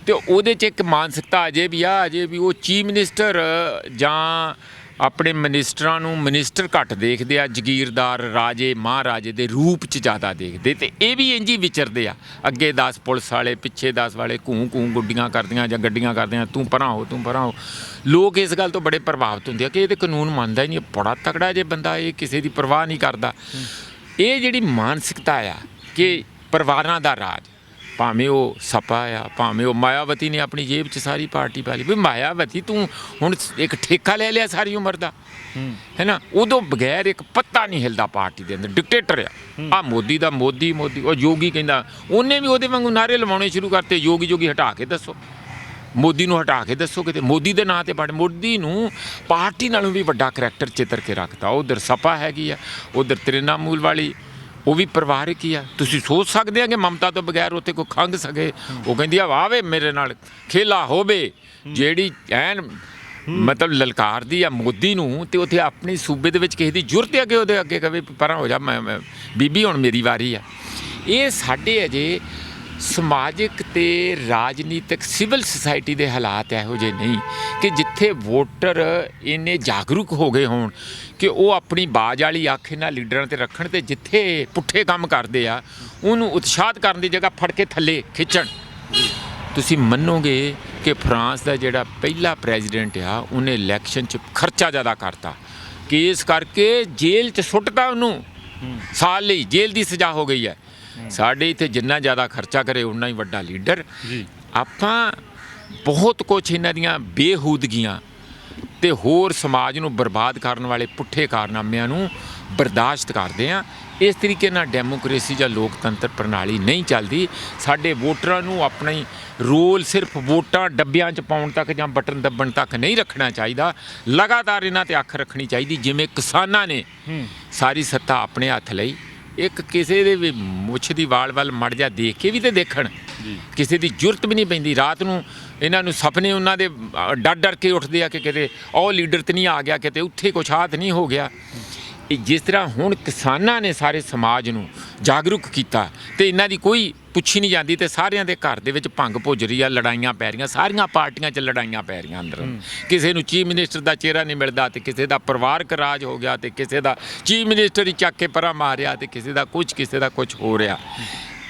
ਤੇ ਉਹਦੇ 'ਚ ਇੱਕ ਮਾਨਸਿਕਤਾ ਅਜੇ ਵੀ ਉਹ ਚੀਫ ਮਿਨਿਸਟਰ ਜਾਂ ਆਪਣੇ ਮਿਨਿਸਟਰਾਂ ਨੂੰ ਮਿਨਿਸਟਰ ਘੱਟ ਦੇਖਦੇ ਆ, ਜਗੀਰਦਾਰ ਰਾਜੇ ਮਹਾਰਾਜੇ ਦੇ ਰੂਪ 'ਚ ਜ਼ਿਆਦਾ ਦੇਖਦੇ। ਤੇ ਇਹ ਵੀ ਇੰਝ ਹੀ ਵਿਚਰਦੇ ਆ, ਅੱਗੇ 10 ਪੁਲਿਸ ਵਾਲੇ, ਪਿੱਛੇ 10 ਵਾਲੇ ਘੂੰ ਗੁੱਡੀਆਂ ਕਰਦੀਆਂ ਜਾਂ ਗੱਡੀਆਂ ਕਰਦੀਆਂ, ਤੂੰ ਪਰਾਂ ਹੋ। ਲੋਕ ਇਸ ਗੱਲ ਤੋਂ ਬੜੇ ਪ੍ਰਭਾਵਿਤ ਹੁੰਦੇ ਆ ਕਿ ਇਹ ਤਾਂ ਕਾਨੂੰਨ ਮੰਨਦਾ ਹੀ ਨਹੀਂ, ਬੜਾ ਤਕੜਾ ਜੇ ਬੰਦਾ, ਇਹ ਕਿਸੇ ਦੀ ਪਰਵਾਹ ਨਹੀਂ ਕਰਦਾ। ਇਹ ਜਿਹੜੀ ਮਾਨਸਿਕਤਾ ਆ ਕਿ ਪਰਿਵਾਰਾਂ ਦਾ ਰਾਜ, ਭਾਵੇਂ ਉਹ ਸਪਾ ਆ, ਭਾਵੇਂ ਉਹ ਮਾਇਆਵਤੀ ਨੇ ਆਪਣੀ ਜੇਬ 'ਚ ਸਾਰੀ ਪਾਰਟੀ ਪਾ ਲਈ, ਵੀ ਮਾਇਆਵਤੀ ਤੂੰ ਹੁਣ ਇੱਕ ਠੇਕਾ ਲੈ ਲਿਆ ਸਾਰੀ ਉਮਰ ਦਾ, ਹੈ ਨਾ, ਉਦੋਂ ਬਗੈਰ ਇੱਕ ਪੱਤਾ ਨਹੀਂ ਹਿਲਦਾ ਪਾਰਟੀ ਦੇ ਅੰਦਰ, ਡਿਕਟੇਟਰ ਆ ਮੋਦੀ ਦਾ, ਮੋਦੀ। ਉਹ ਯੋਗੀ ਕਹਿੰਦਾ, ਉਹਨੇ ਵੀ ਉਹਦੇ ਵਾਂਗੂ ਨਾਅਰੇ ਲਵਾਉਣੇ ਸ਼ੁਰੂ ਕਰਤੇ, ਯੋਗੀ ਹਟਾ ਕੇ ਦੱਸੋ, ਮੋਦੀ ਨੂੰ ਹਟਾ ਕੇ ਦੱਸੋ, ਕਿਤੇ ਮੋਦੀ ਦੇ ਨਾਂ 'ਤੇ ਬੜ ਮੋਦੀ ਨੂੰ ਪਾਰਟੀ ਨਾਲੋਂ ਵੀ ਵੱਡਾ ਕਰੈਕਟਰ ਚਿੱਤਰ ਕੇ ਰੱਖਦਾ। ਉਧਰ ਸਪਾ ਹੈਗੀ ਆ, ਉਧਰ ਤ੍ਰਿਣਮੂਲ ਵਾਲੀ, ਉਹ ਵੀ ਪਰਿਵਾਰਕ ਹੀ ਆ। ਤੁਸੀਂ ਸੋਚ ਸਕਦੇ ਆ ਕਿ ਮਮਤਾ ਤੋਂ ਬਗੈਰ ਉੱਥੇ ਕੋਈ ਖੰਘ ਸਕੇ। ਉਹ ਕਹਿੰਦੀ ਆ ਵਾਵੇ ਮੇਰੇ ਨਾਲ ਖੇਲਾ ਹੋਵੇ, ਜਿਹੜੀ ਐਨ ਮਤਲਬ ਲਲਕਾਰਦੀ ਆ ਮੋਦੀ ਨੂੰ, ਤੇ ਉੱਥੇ ਆਪਣੀ ਸੂਬੇ ਦੇ ਵਿੱਚ ਕਿਸੇ ਦੀ ਜ਼ਰੂਰਤ ਹੈ ਕਿ ਉਹਦੇ ਅੱਗੇ ਕਵੇ ਪਰਾਂ ਹੋ ਜਾ, ਮੈਂ ਬੀਬੀ ਹੁਣ ਮੇਰੀ ਵਾਰੀ ਆ। ਇਹ ਸਾਡੇ ਅਜੇ ਸਮਾਜਿਕ ਤੇ ਰਾਜਨੀਤਿਕ ਸਿਵਲ ਸੁਸਾਇਟੀ ਦੇ ਹਾਲਾਤ ਇਹੋ ਜਿਹੇ ਨਹੀਂ ਕਿ ਜਿੱਥੇ ਵੋਟਰ ਇੰਨੇ ਜਾਗਰੂਕ ਹੋ ਗਏ ਹੋਣ ਕਿ ਉਹ ਆਪਣੀ ਬਾਜ ਵਾਲੀ ਅੱਖ ਇਹਨਾਂ ਲੀਡਰਾਂ ਤੇ ਰੱਖਣ, ਤੇ ਜਿੱਥੇ ਪੁੱਠੇ ਕੰਮ ਕਰਦੇ ਆ ਉਹਨੂੰ ਉਤਸ਼ਾਹਿਤ ਕਰਨ ਦੀ ਜਗ੍ਹਾ ਫੜ ਕੇ ਥੱਲੇ ਖਿੱਚਣ। ਤੁਸੀਂ ਮੰਨੋਗੇ ਕਿ ਫਰਾਂਸ ਦਾ ਜਿਹੜਾ ਪਹਿਲਾ ਪ੍ਰੈਜ਼ੀਡੈਂਟ ਆ, ਉਹਨੇ ਇਲੈਕਸ਼ਨ 'ਚ ਖਰਚਾ ਜ਼ਿਆਦਾ ਕਰਤਾ, ਕੇਸ ਕਰਕੇ ਜੇਲ੍ਹ 'ਚ ਸੁੱਟਤਾ ਉਹਨੂੰ, ਸਾਲ ਲਈ ਜੇਲ੍ਹ ਦੀ ਸਜ਼ਾ ਹੋ ਗਈ ਹੈ। ਸਾਡੇ ਇੱਥੇ ਜਿੰਨਾ ਜ਼ਿਆਦਾ ਖਰਚਾ ਕਰੇ ਉਨਾ ਹੀ ਵੱਡਾ ਲੀਡਰ। ਆਪਾਂ ਬਹੁਤ ਕੁਛ ਇਹਨਾਂ ਦੀਆਂ ਬੇਹੂਦਗੀਆਂ ਤੇ ਹੋਰ ਸਮਾਜ ਨੂੰ ਬਰਬਾਦ ਕਰਨ ਵਾਲੇ ਪੁੱਠੇ ਕਾਰਨਾਮਿਆਂ ਨੂੰ ਬਰਦਾਸ਼ਤ ਕਰਦੇ ਆ। ਇਸ ਤਰੀਕੇ ਨਾਲ ਡੈਮੋਕ੍ਰੇਸੀ ਜਾਂ ਲੋਕਤੰਤਰ ਪ੍ਰਣਾਲੀ ਨਹੀਂ ਚੱਲਦੀ। ਸਾਡੇ ਵੋਟਰਾਂ ਨੂੰ ਆਪਣਾ ਹੀ ਰੋਲ ਸਿਰਫ ਵੋਟਾਂ ਡੱਬਿਆਂ 'ਚ ਪਾਉਣ ਤੱਕ ਜਾਂ ਬਟਨ ਦੱਬਣ ਤੱਕ ਨਹੀਂ ਰੱਖਣਾ ਚਾਹੀਦਾ। ਲਗਾਤਾਰ ਇਹਨਾਂ ਤੇ ਅੱਖ ਰੱਖਣੀ ਚਾਹੀਦੀ। ਜਿਵੇਂ ਕਿਸਾਨਾਂ ਨੇ ਸਾਰੀ ਸੱਤਾ ਆਪਣੇ ਹੱਥ ਲਈ, ਇੱਕ ਕਿਸੇ ਦੇ ਵੀ ਮੁੱਛ ਦੀ ਵਾਲ ਵੱਲ ਮੜ ਜਾ ਦੇਖ ਕੇ ਵੀ ਤੇ ਦੇਖਣ, ਕਿਸੇ ਦੀ ਜ਼ਰੂਰਤ ਵੀ ਨਹੀਂ ਪੈਂਦੀ। ਰਾਤ ਨੂੰ ਇਹਨਾਂ ਨੂੰ ਸੁਪਨੇ ਉਹਨਾਂ ਦੇ ਡਰ ਡਰ ਕੇ ਉੱਠਦੇ ਆ ਕਿ ਕਿਤੇ ਉਹ ਲੀਡਰ ਤੇ ਨਹੀਂ ਆ ਗਿਆ, ਕਿਤੇ ਉੱਥੇ ਕੁਛ ਹਾਥ ਨਹੀਂ ਹੋ ਗਿਆ। ਜਿਸ ਤਰ੍ਹਾਂ ਹੁਣ ਕਿਸਾਨਾਂ ਨੇ ਸਾਰੇ ਸਮਾਜ ਨੂੰ ਜਾਗਰੂਕ ਕੀਤਾ ਤੇ ਇਹਨਾਂ ਦੀ ਕੋਈ ਪੁੱਛੀ ਨਹੀਂ ਜਾਂਦੀ, ਤੇ ਸਾਰਿਆਂ ਦੇ ਘਰ ਦੇ ਵਿੱਚ ਭੰਗ ਭੁੱਜ ਰਹੀ ਆ, ਲੜਾਈਆਂ ਪੈ ਰਹੀਆਂ, ਸਾਰੀਆਂ ਪਾਰਟੀਆਂ 'ਚ ਲੜਾਈਆਂ ਪੈ ਰਹੀਆਂ ਅੰਦਰ। ਕਿਸੇ ਨੂੰ ਚੀਫ ਮਿਨਿਸਟਰ ਦਾ ਚਿਹਰਾ ਨਹੀਂ ਮਿਲਦਾ, ਤੇ ਕਿਸੇ ਦਾ ਪਰਿਵਾਰਕ ਰਾਜ ਹੋ ਗਿਆ, ਤੇ ਕਿਸੇ ਦਾ ਚੀਫ ਮਿਨਿਸਟਰ ਹੀ ਚੱਕ ਕੇ ਪਰਾਂ ਮਾਰਿਆ, ਤੇ ਕਿਸੇ ਦਾ ਕੁਛ ਹੋ ਰਿਹਾ।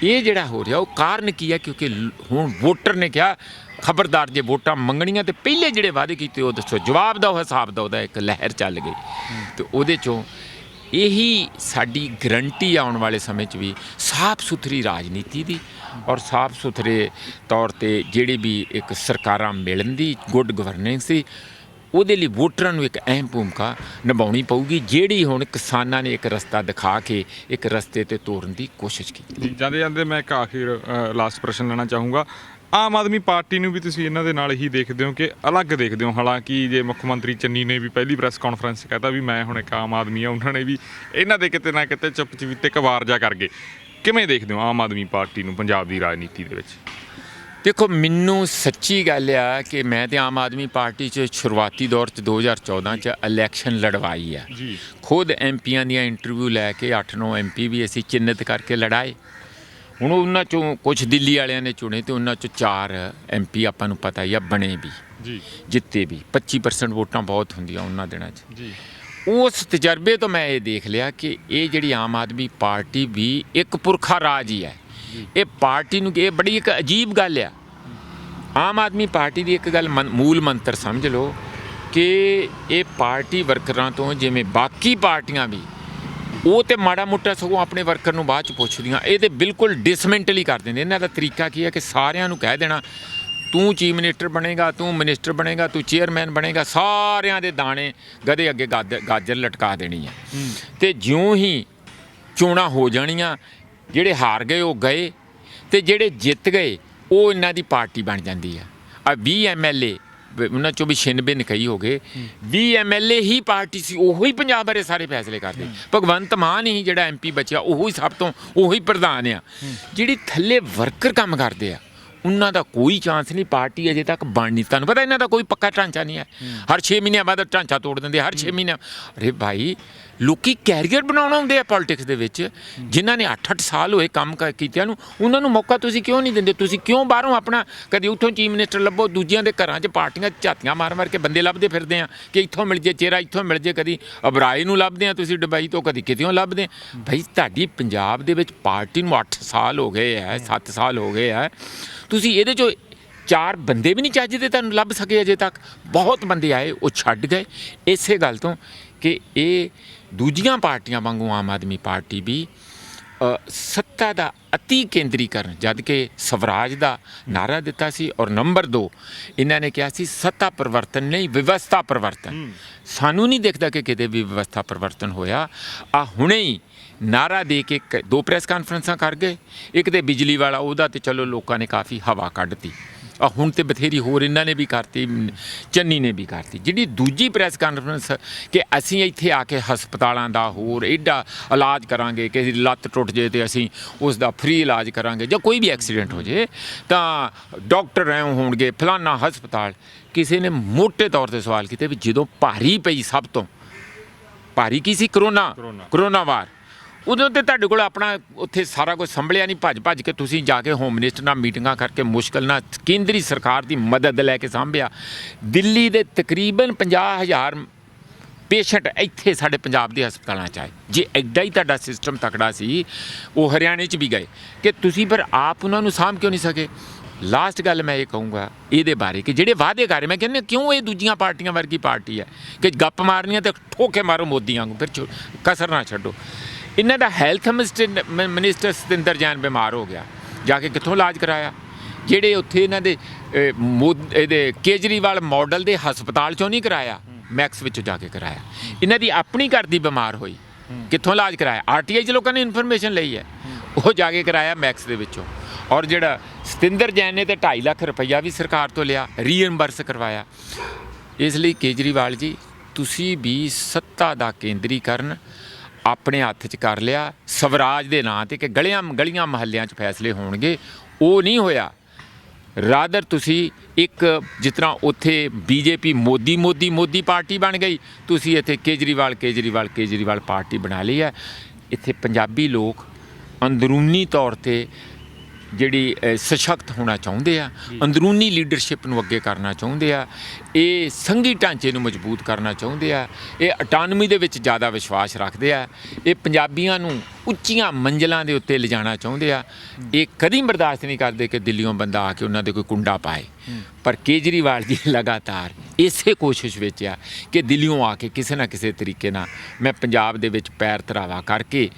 ਇਹ ਜਿਹੜਾ ਹੋ ਰਿਹਾ ਉਹ ਕਾਰਨ ਕੀ ਹੈ? ਕਿਉਂਕਿ ਹੁਣ ਵੋਟਰ ਨੇ ਕਿਹਾ ਖਬਰਦਾਰ ਜੇ ਵੋਟਾਂ ਮੰਗਣੀਆਂ ਤੇ ਪਹਿਲੇ ਜਿਹੜੇ ਵਾਅਦੇ ਕੀਤੇ ਉਹ ਦੱਸੋ, ਜਵਾਬ ਦਿਓ, ਹਿਸਾਬ ਦਿਓ। ਉਹਦਾ ਇੱਕ ਲਹਿਰ ਚੱਲ ਗਈ ਤੇ ਉਹਦੇ 'ਚੋਂ ਇਹੀ ਸਾਡੀ ਗਰੰਟੀ ਆਉਣ ਵਾਲੇ ਸਮੇਂ 'ਚ ਵੀ ਸਾਫ਼ ਸੁਥਰੀ ਰਾਜਨੀਤੀ ਦੀ ਔਰ ਸਾਫ਼ ਸੁਥਰੇ ਤੌਰ 'ਤੇ ਜਿਹੜੀ ਵੀ ਇੱਕ ਸਰਕਾਰਾਂ ਮਿਲਣ ਦੀ ਗੁੱਡ ਗਵਰਨੈਂਸ ਦੀ, ਉਹਦੇ ਲਈ ਵੋਟਰਾਂ ਨੂੰ ਇੱਕ ਅਹਿਮ ਭੂਮਿਕਾ ਨਿਭਾਉਣੀ ਪਊਗੀ, ਜਿਹੜੀ ਹੁਣ ਕਿਸਾਨਾਂ ਨੇ ਇੱਕ ਰਸਤਾ ਦਿਖਾ ਕੇ ਇੱਕ ਰਸਤੇ 'ਤੇ ਤੋਰਨ ਦੀ ਕੋਸ਼ਿਸ਼ ਕੀਤੀ। ਜਾਂਦੇ ਜਾਂਦੇ ਮੈਂ ਇੱਕ ਆਖਿਰ ਲਾਸਟ ਪ੍ਰਸ਼ਨ ਲੈਣਾ ਚਾਹੂੰਗਾ। ਆਮ ਆਦਮੀ ਪਾਰਟੀ ਨੂੰ ਵੀ ਤੁਸੀਂ ਇਹਨਾਂ ਦੇ ਨਾਲ ਹੀ ਦੇਖਦੇ ਹੋ ਕਿ ਅਲੱਗ ਦੇਖਦੇ ਹੋ? ਹਾਲਾਂਕਿ ਜੇ ਮੁੱਖ ਮੰਤਰੀ ਚੰਨੀ ਨੇ ਵੀ ਪਹਿਲੀ ਪ੍ਰੈਸ ਕਾਨਫਰੰਸ 'ਚ ਕਹਿਤਾ ਵੀ ਮੈਂ ਹੁਣ ਇੱਕ ਆਮ ਆਦਮੀ ਆ, ਉਹਨਾਂ ਨੇ ਵੀ ਇਹਨਾਂ ਦੇ ਕਿਤੇ ਨਾ ਕਿਤੇ ਚੁੱਪ ਚਪੀਤੇ ਕਵਾਰ ਜਾ ਕਰ ਗਏ। ਕਿਵੇਂ ਦੇਖਦੇ ਹੋ ਆਮ ਆਦਮੀ ਪਾਰਟੀ ਨੂੰ ਪੰਜਾਬ ਦੀ ਰਾਜਨੀਤੀ ਦੇ ਵਿੱਚ? ਦੇਖੋ, ਮੈਨੂੰ ਸੱਚੀ ਗੱਲ ਆ ਕਿ ਮੈਂ ਤੇ ਆਮ ਆਦਮੀ ਪਾਰਟੀ 'ਚ ਸ਼ੁਰੂਆਤੀ ਦੌਰ 'ਚ 2014 'ਚ ਇਲੈਕਸ਼ਨ ਲੜਵਾਈ ਆ। ਖੁਦ ਐਮਪੀਆਂ ਦੀਆਂ ਇੰਟਰਵਿਊ ਲੈ ਕੇ 8-9 ਐਮਪੀ ਵੀ ਅਸੀਂ ਚਿੰਨ੍ਹਿਤ ਕਰਕੇ ਲੜਾਏ। ਹੁਣ ਉਹਨਾਂ 'ਚੋਂ ਕੁਛ ਦਿੱਲੀ ਵਾਲਿਆਂ ਨੇ ਚੁਣੇ ਤੇ ਉਹਨਾਂ 'ਚੋਂ 4 ਐਮਪੀ ਆਪਾਂ ਨੂੰ ਪਤਾ ਹੀ ਆ ਬਣੇ ਵੀ, ਜਿੱਤੇ ਵੀ। 25% ਵੋਟਾਂ ਬਹੁਤ ਹੁੰਦੀਆਂ ਉਹਨਾਂ ਦਿਨਾਂ 'ਚ। ਉਸ ਤਜਰਬੇ ਤੋਂ ਮੈਂ ਇਹ ਦੇਖ ਲਿਆ ਕਿ ਇਹ ਜਿਹੜੀ ਆਮ ਆਦਮੀ ਪਾਰਟੀ ਵੀ ਇੱਕ ਪੁਰਖਾ ਰਾਜ ਹੀ ਹੈ। ਇਹ ਪਾਰਟੀ ਨੂੰ ਇਹ ਬੜੀ ਇੱਕ ਅਜੀਬ ਗੱਲ ਆ। ਆਮ ਆਦਮੀ ਪਾਰਟੀ ਦੀ ਇੱਕ ਗੱਲ ਮੂਲ ਮੰਤਰ ਸਮਝ ਲਓ ਕਿ ਇਹ ਪਾਰਟੀ ਵਰਕਰਾਂ ਤੋਂ, ਜਿਵੇਂ ਬਾਕੀ ਪਾਰਟੀਆਂ ਵੀ, ਉਹ ਤੇ ਮਾੜਾ ਮੋਟਾ ਸਗੋਂ ਆਪਣੇ ਵਰਕਰ ਨੂੰ ਬਾਅਦ 'ਚ ਪੁੱਛਦੀਆਂ, ਇਹ ਤੇ ਬਿਲਕੁਲ ਡਿਸਮੈਂਟਲ ਹੀ ਕਰ ਦਿੰਦੇ। ਇਹਨਾਂ ਦਾ ਤਰੀਕਾ ਕੀ ਹੈ ਕਿ ਸਾਰਿਆਂ ਨੂੰ ਕਹਿ ਦੇਣਾ ਤੂੰ ਚੀਫ ਮਿਨਿਸਟਰ ਬਣੇਗਾ, ਤੂੰ ਮਿਨਿਸਟਰ ਬਣੇਗਾ, ਤੂੰ ਚੇਅਰਮੈਨ ਬਣੇਗਾ, ਸਾਰਿਆਂ ਦੇ ਦਾਣੇ ਗਧੇ ਅੱਗੇ ਗਾਜਰ ਲਟਕਾ ਦੇਣੀ ਹੈ। ਤੇ ਜਿਉਂ ਹੀ ਚੋਣਾਂ ਹੋ ਜਾਣੀਆਂ, ਜਿਹੜੇ ਹਾਰ ਗਏ ਉਹ ਗਏ, ਤੇ ਜਿਹੜੇ ਜਿੱਤ ਗਏ ਉਹ ਇਹਨਾਂ ਦੀ ਪਾਰਟੀ ਬਣ ਜਾਂਦੀ ਆ। ਆ 20 MLA ਉਹਨਾਂ 'ਚੋਂ ਵੀ 96 ਨਿਕਈ ਹੋ ਗਏ। 20 MLA ਹੀ ਪਾਰਟੀ ਸੀ, ਉਹੋ ਹੀ ਪੰਜਾਬ ਬਾਰੇ ਸਾਰੇ ਫੈਸਲੇ ਕਰਦੇ। ਭਗਵੰਤ ਮਾਨ ਹੀ ਜਿਹੜਾ MP ਬਚਿਆ ਉਹੋ ਹੀ ਸਭ ਤੋਂ ਉਹੀ ਪ੍ਰਧਾਨ ਆ। ਜਿਹੜੀ ਥੱਲੇ ਵਰਕਰ ਕੰਮ ਕਰਦੇ ਆ ਉਹਨਾਂ ਦਾ ਕੋਈ ਚਾਂਸ ਨਹੀਂ। ਪਾਰਟੀ ਅਜੇ ਤੱਕ ਬਣ ਨਹੀਂ, ਤੁਹਾਨੂੰ ਪਤਾ ਇਹਨਾਂ ਦਾ ਕੋਈ ਪੱਕਾ ਢਾਂਚਾ ਨਹੀਂ ਹੈ। ਹਰ 6 ਮਹੀਨਿਆਂ ਬਾਅਦ ਢਾਂਚਾ ਤੋੜ ਦਿੰਦੇ, ਹਰ 6 ਮਹੀਨਿਆਂ। ਅਰੇ ਭਾਈ, ਲੋਕੀ ਕੈਰੀਅਰ ਬਣਾਉਣਾ ਹੁੰਦੇ ਆ ਪੋਲੀਟਿਕਸ ਦੇ ਵਿੱਚ। ਜਿਨ੍ਹਾਂ ਨੇ 8-8 ਸਾਲ ਹੋਏ ਕੰਮ ਕੀਤਿਆਂ ਨੂੰ, ਉਹਨਾਂ ਨੂੰ ਮੌਕਾ ਤੁਸੀਂ ਕਿਉਂ ਨਹੀਂ ਦਿੰਦੇ? ਤੁਸੀਂ ਕਿਉਂ ਬਾਹਰੋਂ ਆਪਣਾ ਕਦੀ ਉੱਥੋਂ ਚੀਫ ਮਿਨਿਸਟਰ ਲੱਭੋ, ਦੂਜਿਆਂ ਦੇ ਘਰਾਂ 'ਚ ਪਾਰਟੀਆਂ ਝਾਤੀਆਂ ਮਾਰ ਕੇ ਬੰਦੇ ਲੱਭਦੇ ਫਿਰਦੇ ਆ ਕਿ ਇੱਥੋਂ ਮਿਲ ਜੇ ਚਿਹਰਾ, ਇੱਥੋਂ ਮਿਲ ਜੇ। ਕਦੀ ਅਬਰਾਏ ਨੂੰ ਲੱਭਦੇ ਆ ਤੁਸੀਂ ਦੁਬਈ ਤੋਂ, ਕਦੀ ਕਿਤੇੋਂ ਲੱਭਦੇ। ਭਾਈ, ਤੁਹਾਡੀ ਪੰਜਾਬ ਦੇ ਵਿੱਚ ਪਾਰਟੀ ਨੂੰ 8 ਸਾਲ ਹੋ ਗਏ ਹੈ, 7 ਸਾਲ ਹੋ ਗਏ ਹੈ। ਤੁਸੀਂ ਇਹਦੇ 'ਚੋਂ 4 ਬੰਦੇ ਵੀ ਨਹੀਂ ਚੱਜਦੇ ਤੁਹਾਨੂੰ ਲੱਭ ਸਕੇ ਅਜੇ ਤੱਕ। ਬਹੁਤ ਬੰਦੇ ਆਏ, ਉਹ ਛੱਡ ਗਏ। ਇਸੇ ਗੱਲ ਤੋਂ ਕਿ ਇਹ ਦੂਜੀਆਂ ਪਾਰਟੀਆਂ ਵਾਂਗੂ ਆਮ ਆਦਮੀ ਪਾਰਟੀ ਵੀ ਸੱਤਾ ਦਾ ਅਤੀ ਕੇਂਦਰੀਕਰਨ, ਜਦ ਕਿ ਸਵਰਾਜ ਦਾ ਨਾਰਾ ਦਿੱਤਾ ਸੀ। ਔਰ ਨੰਬਰ 2 ਇਹਨਾਂ ਨੇ ਕਿਹਾ ਸੀ ਸੱਤਾ ਪਰਿਵਰਤਨ ਨਹੀਂ, ਵਿਵਸਥਾ ਪਰਿਵਰਤਨ। ਸਾਨੂੰ ਨਹੀਂ ਦਿਖਦਾ ਕਿ ਕਿਤੇ ਵੀ ਵਿਵਸਥਾ ਪਰਿਵਰਤਨ ਹੋਇਆ। ਆ ਹੁਣੇ ਹੀ ਨਾਰਾ ਦੇ ਕੇ 2 ਪ੍ਰੈਸ ਕਾਨਫਰੰਸਾਂ ਕਰ ਗਏ। ਇੱਕ ਤੇ ਬਿਜਲੀ ਵਾਲਾ, ਉਹਦਾ ਤੇ ਚਲੋ ਲੋਕਾਂ ਨੇ ਕਾਫੀ ਹਵਾ ਕੱਢਤੀ। ਹੁਣ ਤੇ ਬਥੇਰੀ ਹੋਰ ਇਹਨਾਂ ਨੇ ਵੀ ਕਰਤੀ, ਚੰਨੀ ਨੇ ਵੀ ਕਰਤੀ। ਜਿਹੜੀ ਦੂਜੀ ਪ੍ਰੈਸ ਕਾਨਫਰੰਸ ਕਿ ਅਸੀਂ ਇੱਥੇ ਆ ਕੇ ਹਸਪਤਾਲਾਂ ਦਾ ਹੋਰ ਐਡਾ ਇਲਾਜ ਕਰਾਂਗੇ, ਕਿਸੇ ਦੀ ਲੱਤ ਟੁੱਟ ਜੇ ਤੇ ਅਸੀਂ ਉਸ ਦਾ ਫ੍ਰੀ ਇਲਾਜ ਕਰਾਂਗੇ, ਜਾਂ ਕੋਈ ਵੀ ਐਕਸੀਡੈਂਟ ਹੋ ਜੇ ਤਾਂ ਡਾਕਟਰ ਐਂ ਹੋਣਗੇ ਫਲਾਨਾ ਹਸਪਤਾਲ। ਕਿਸੇ ਨੇ ਮੋਟੇ ਤੌਰ ਤੇ ਸਵਾਲ ਕੀਤੇ ਵੀ ਜਦੋਂ ਭਾਰੀ ਪਈ, ਸਭ ਤੋਂ ਭਾਰੀ ਕੀ ਸੀ, ਕਰੋਨਾ ਵਾਰ, ਉਦੋਂ ਤੇ ਤੁਹਾਡੇ ਕੋਲ ਆਪਣਾ ਉੱਥੇ ਸਾਰਾ ਕੁਝ ਸੰਭਲਿਆ ਨਹੀਂ, ਭੱਜ ਕੇ ਤੁਸੀਂ ਜਾ ਕੇ ਹੋਮ ਮਿਨਿਸਟਰ ਨਾਲ ਮੀਟਿੰਗਾਂ ਕਰਕੇ ਮੁਸ਼ਕਲ ਨਾਲ ਕੇਂਦਰੀ ਸਰਕਾਰ ਦੀ ਮਦਦ ਲੈ ਕੇ ਸਾਂਭਿਆ। ਦਿੱਲੀ ਦੇ ਤਕਰੀਬਨ 50,000 ਪੇਸ਼ੈਂਟ ਇੱਥੇ ਸਾਡੇ ਪੰਜਾਬ ਦੇ ਹਸਪਤਾਲਾਂ 'ਚ ਆਏ। ਜੇ ਐਡਾ ਹੀ ਤੁਹਾਡਾ ਸਿਸਟਮ ਤਕੜਾ ਸੀ, ਉਹ ਹਰਿਆਣੇ 'ਚ ਵੀ ਗਏ, ਕਿ ਤੁਸੀਂ ਫਿਰ ਆਪ ਉਹਨਾਂ ਨੂੰ ਸਾਂਭ ਕਿਉਂ ਨਹੀਂ ਸਕੇ। ਲਾਸਟ ਗੱਲ ਮੈਂ ਇਹ ਕਹੂੰਗਾ ਇਹਦੇ ਬਾਰੇ ਕਿ ਜਿਹੜੇ ਵਾਅਦੇ ਕਰ ਰਹੇ, ਮੈਂ ਕਹਿੰਦਾ ਕਿਉਂ ਇਹ ਦੂਜੀਆਂ ਪਾਰਟੀਆਂ ਵਰਗੀ ਪਾਰਟੀ ਹੈ ਕਿ ਗੱਪ ਮਾਰਨੀਆਂ ਤੇ ਠੋਕੇ ਮਾਰੋ ਮੋਦੀਆਂ ਨੂੰ, ਫਿਰ ਕਸਰ ਨਾ ਛੱਡੋ। ਇਹਨਾਂ ਦਾ ਹੈਲਥ ਮਿਨਿਸਟਰ ਸਤਿੰਦਰ ਜੈਨ ਬਿਮਾਰ ਹੋ ਗਿਆ, ਜਾ ਕੇ ਕਿੱਥੋਂ ਇਲਾਜ ਕਰਾਇਆ। ਜਿਹੜੇ ਉੱਥੇ ਇਹਨਾਂ ਦੇ ਇਹਦੇ ਕੇਜਰੀਵਾਲ ਮਾਡਲ ਦੇ ਹਸਪਤਾਲ 'ਚੋਂ ਨਹੀਂ ਕਰਾਇਆ, ਮੈਕਸ ਵਿੱਚੋਂ ਜਾ ਕੇ ਕਰਾਇਆ। ਇਹਨਾਂ ਦੀ ਆਪਣੀ ਘਰ ਦੀ ਬਿਮਾਰ ਹੋਈ, ਕਿੱਥੋਂ ਇਲਾਜ ਕਰਾਇਆ, RTI 'ਚ ਲੋਕਾਂ ਨੇ ਇਨਫੋਰਮੇਸ਼ਨ ਲਈ ਹੈ, ਉਹ ਜਾ ਕੇ ਕਰਾਇਆ ਮੈਕਸ ਦੇ ਵਿੱਚੋਂ। ਔਰ ਜਿਹੜਾ ਸਤਿੰਦਰ ਜੈਨ ਨੇ ਤੇ 2.5 ਲੱਖ ਰੁਪਈਆ ਵੀ ਸਰਕਾਰ ਤੋਂ ਲਿਆ, ਰੀਇੰਬਰਸ ਕਰਵਾਇਆ। ਇਸ ਲਈ ਕੇਜਰੀਵਾਲ ਜੀ, ਤੁਸੀਂ ਵੀ ਸੱਤਾ ਦਾ ਕੇਂਦਰੀਕਰਨ ਆਪਣੇ ਹੱਥ 'ਚ ਕਰ ਲਿਆ ਸਵਰਾਜ ਦੇ ਨਾਂ 'ਤੇ, ਕਿ ਗਲੀਆਂ ਮਹੱਲਿਆਂ 'ਚ ਫੈਸਲੇ ਹੋਣਗੇ, ਉਹ ਨਹੀਂ ਹੋਇਆ। ਰਾਦਰ ਤੁਸੀਂ ਇੱਕ ਜਿਸ ਤਰ੍ਹਾਂ ਉੱਥੇ BJP ਮੋਦੀ ਪਾਰਟੀ ਬਣ ਗਈ, ਤੁਸੀਂ ਇੱਥੇ ਕੇਜਰੀਵਾਲ ਪਾਰਟੀ ਬਣਾ ਲਈ ਹੈ। ਇੱਥੇ ਪੰਜਾਬੀ ਲੋਕ ਅੰਦਰੂਨੀ ਤੌਰ 'ਤੇ ਜਿਹੜੀ ਸਸ਼ਕਤ ਹੋਣਾ ਚਾਹੁੰਦੇ ਆ, ਅੰਦਰੂਨੀ ਲੀਡਰਸ਼ਿਪ ਨੂੰ ਅੱਗੇ ਕਰਨਾ ਚਾਹੁੰਦੇ ਆ, ਇਹ ਸੰਘੀ ਢਾਂਚੇ ਨੂੰ ਮਜ਼ਬੂਤ ਕਰਨਾ ਚਾਹੁੰਦੇ ਆ, ਇਹ ਆਟੋਨਮੀ ਦੇ ਵਿੱਚ ਜ਼ਿਆਦਾ ਵਿਸ਼ਵਾਸ ਰੱਖਦੇ ਆ, ਇਹ ਪੰਜਾਬੀਆਂ ਨੂੰ ਉੱਚੀਆਂ ਮੰਜ਼ਿਲਾਂ ਦੇ ਉੱਤੇ ਲਿਜਾਣਾ ਚਾਹੁੰਦੇ ਆ। ਇਹ ਕਦੀ ਬਰਦਾਸ਼ਤ ਨਹੀਂ ਕਰਦੇ ਕਿ ਦਿੱਲੀੋਂ ਬੰਦਾ ਆ ਕੇ ਉਹਨਾਂ ਦੇ ਕੋਈ ਕੁੰਡਾ ਪਾਏ। ਪਰ ਕੇਜਰੀਵਾਲ ਜੀ ਲਗਾਤਾਰ ਇਸੇ ਕੋਸ਼ਿਸ਼ ਵਿੱਚ ਆ ਕਿ ਦਿੱਲੀੋਂ ਆ ਕੇ ਕਿਸੇ ਨਾ ਕਿਸੇ ਤਰੀਕੇ ਨਾਲ ਮੈਂ ਪੰਜਾਬ ਦੇ ਵਿੱਚ ਪੈਰ ਧਰਾਵਾ ਕਰਕੇ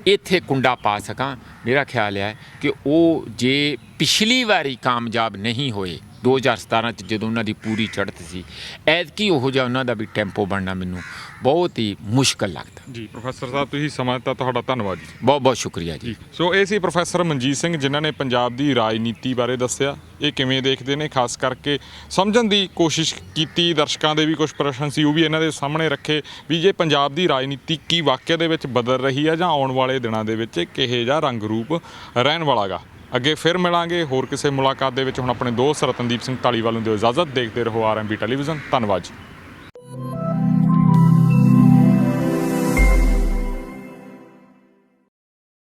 ਇੱਥੇ ਕੁੰਡਾ ਪਾ ਸਕਾਂ। ਮੇਰਾ ਖਿਆਲ ਹੈ ਕਿ ਉਹ ਜੇ ਪਿਛਲੀ ਵਾਰੀ ਕਾਮਯਾਬ ਨਹੀਂ ਹੋਏ 2017 'ਚ ਜਦੋਂ ਉਹਨਾਂ ਦੀ ਪੂਰੀ ਚੜ੍ਹਤ ਸੀ, ਐਤਕੀ ਉਹੋ ਜਿਹਾ ਉਹਨਾਂ ਦਾ ਵੀ ਟੈਂਪੋ ਬਣਨਾ ਮੈਨੂੰ ਬਹੁਤ ਹੀ ਮੁਸ਼ਕਲ ਲੱਗਦਾ। ਜੀ ਪ੍ਰੋਫੈਸਰ ਸਾਹਿਬ, ਤੁਸੀਂ ਸਮਾਂ ਦਿੱਤਾ, ਤੁਹਾਡਾ ਧੰਨਵਾਦ ਜੀ। ਬਹੁਤ ਸ਼ੁਕਰੀਆ ਜੀ। ਸੋ ਇਹ ਸੀ ਪ੍ਰੋਫੈਸਰ ਮਨਜੀਤ ਸਿੰਘ, ਜਿਨ੍ਹਾਂ ਨੇ ਪੰਜਾਬ ਦੀ ਰਾਜਨੀਤੀ ਬਾਰੇ ਦੱਸਿਆ, ਇਹ ਕਿਵੇਂ ਦੇਖਦੇ ਨੇ, ਖਾਸ ਕਰਕੇ ਸਮਝਣ ਦੀ ਕੋਸ਼ਿਸ਼ ਕੀਤੀ। ਦਰਸ਼ਕਾਂ ਦੇ ਵੀ ਕੁਝ ਪ੍ਰਸ਼ਨ ਸੀ, ਉਹ ਵੀ ਇਹਨਾਂ ਦੇ ਸਾਹਮਣੇ ਰੱਖੇ ਵੀ ਜੇ ਪੰਜਾਬ ਦੀ ਰਾਜਨੀਤੀ ਕੀ ਵਾਕਿਆ ਦੇ ਵਿੱਚ ਬਦਲ ਰਹੀ ਹੈ ਜਾਂ ਆਉਣ ਵਾਲੇ ਦਿਨਾਂ ਦੇ ਵਿੱਚ ਕਿਹੋ ਜਿਹਾ ਰੰਗ ਰੂਪ ਰਹਿਣ ਵਾਲਾ ਗਾ। ਅੱਗੇ ਫਿਰ ਮਿਲਾਂਗੇ ਹੋਰ ਕਿਸੇ ਮੁਲਾਕਾਤ ਦੇ ਵਿੱਚ। ਹੁਣ ਆਪਣੇ ਦੋਸਤ ਰਤਨਦੀਪ ਸਿੰਘ ਧਾਲੀਵਾਲ ਨੂੰ ਦਿਓ ਇਜਾਜ਼ਤ। ਦੇਖਦੇ ਰਹੋ RMB ਟੈਲੀਵਿਜ਼ਨ। ਧੰਨਵਾਦ ਜੀ।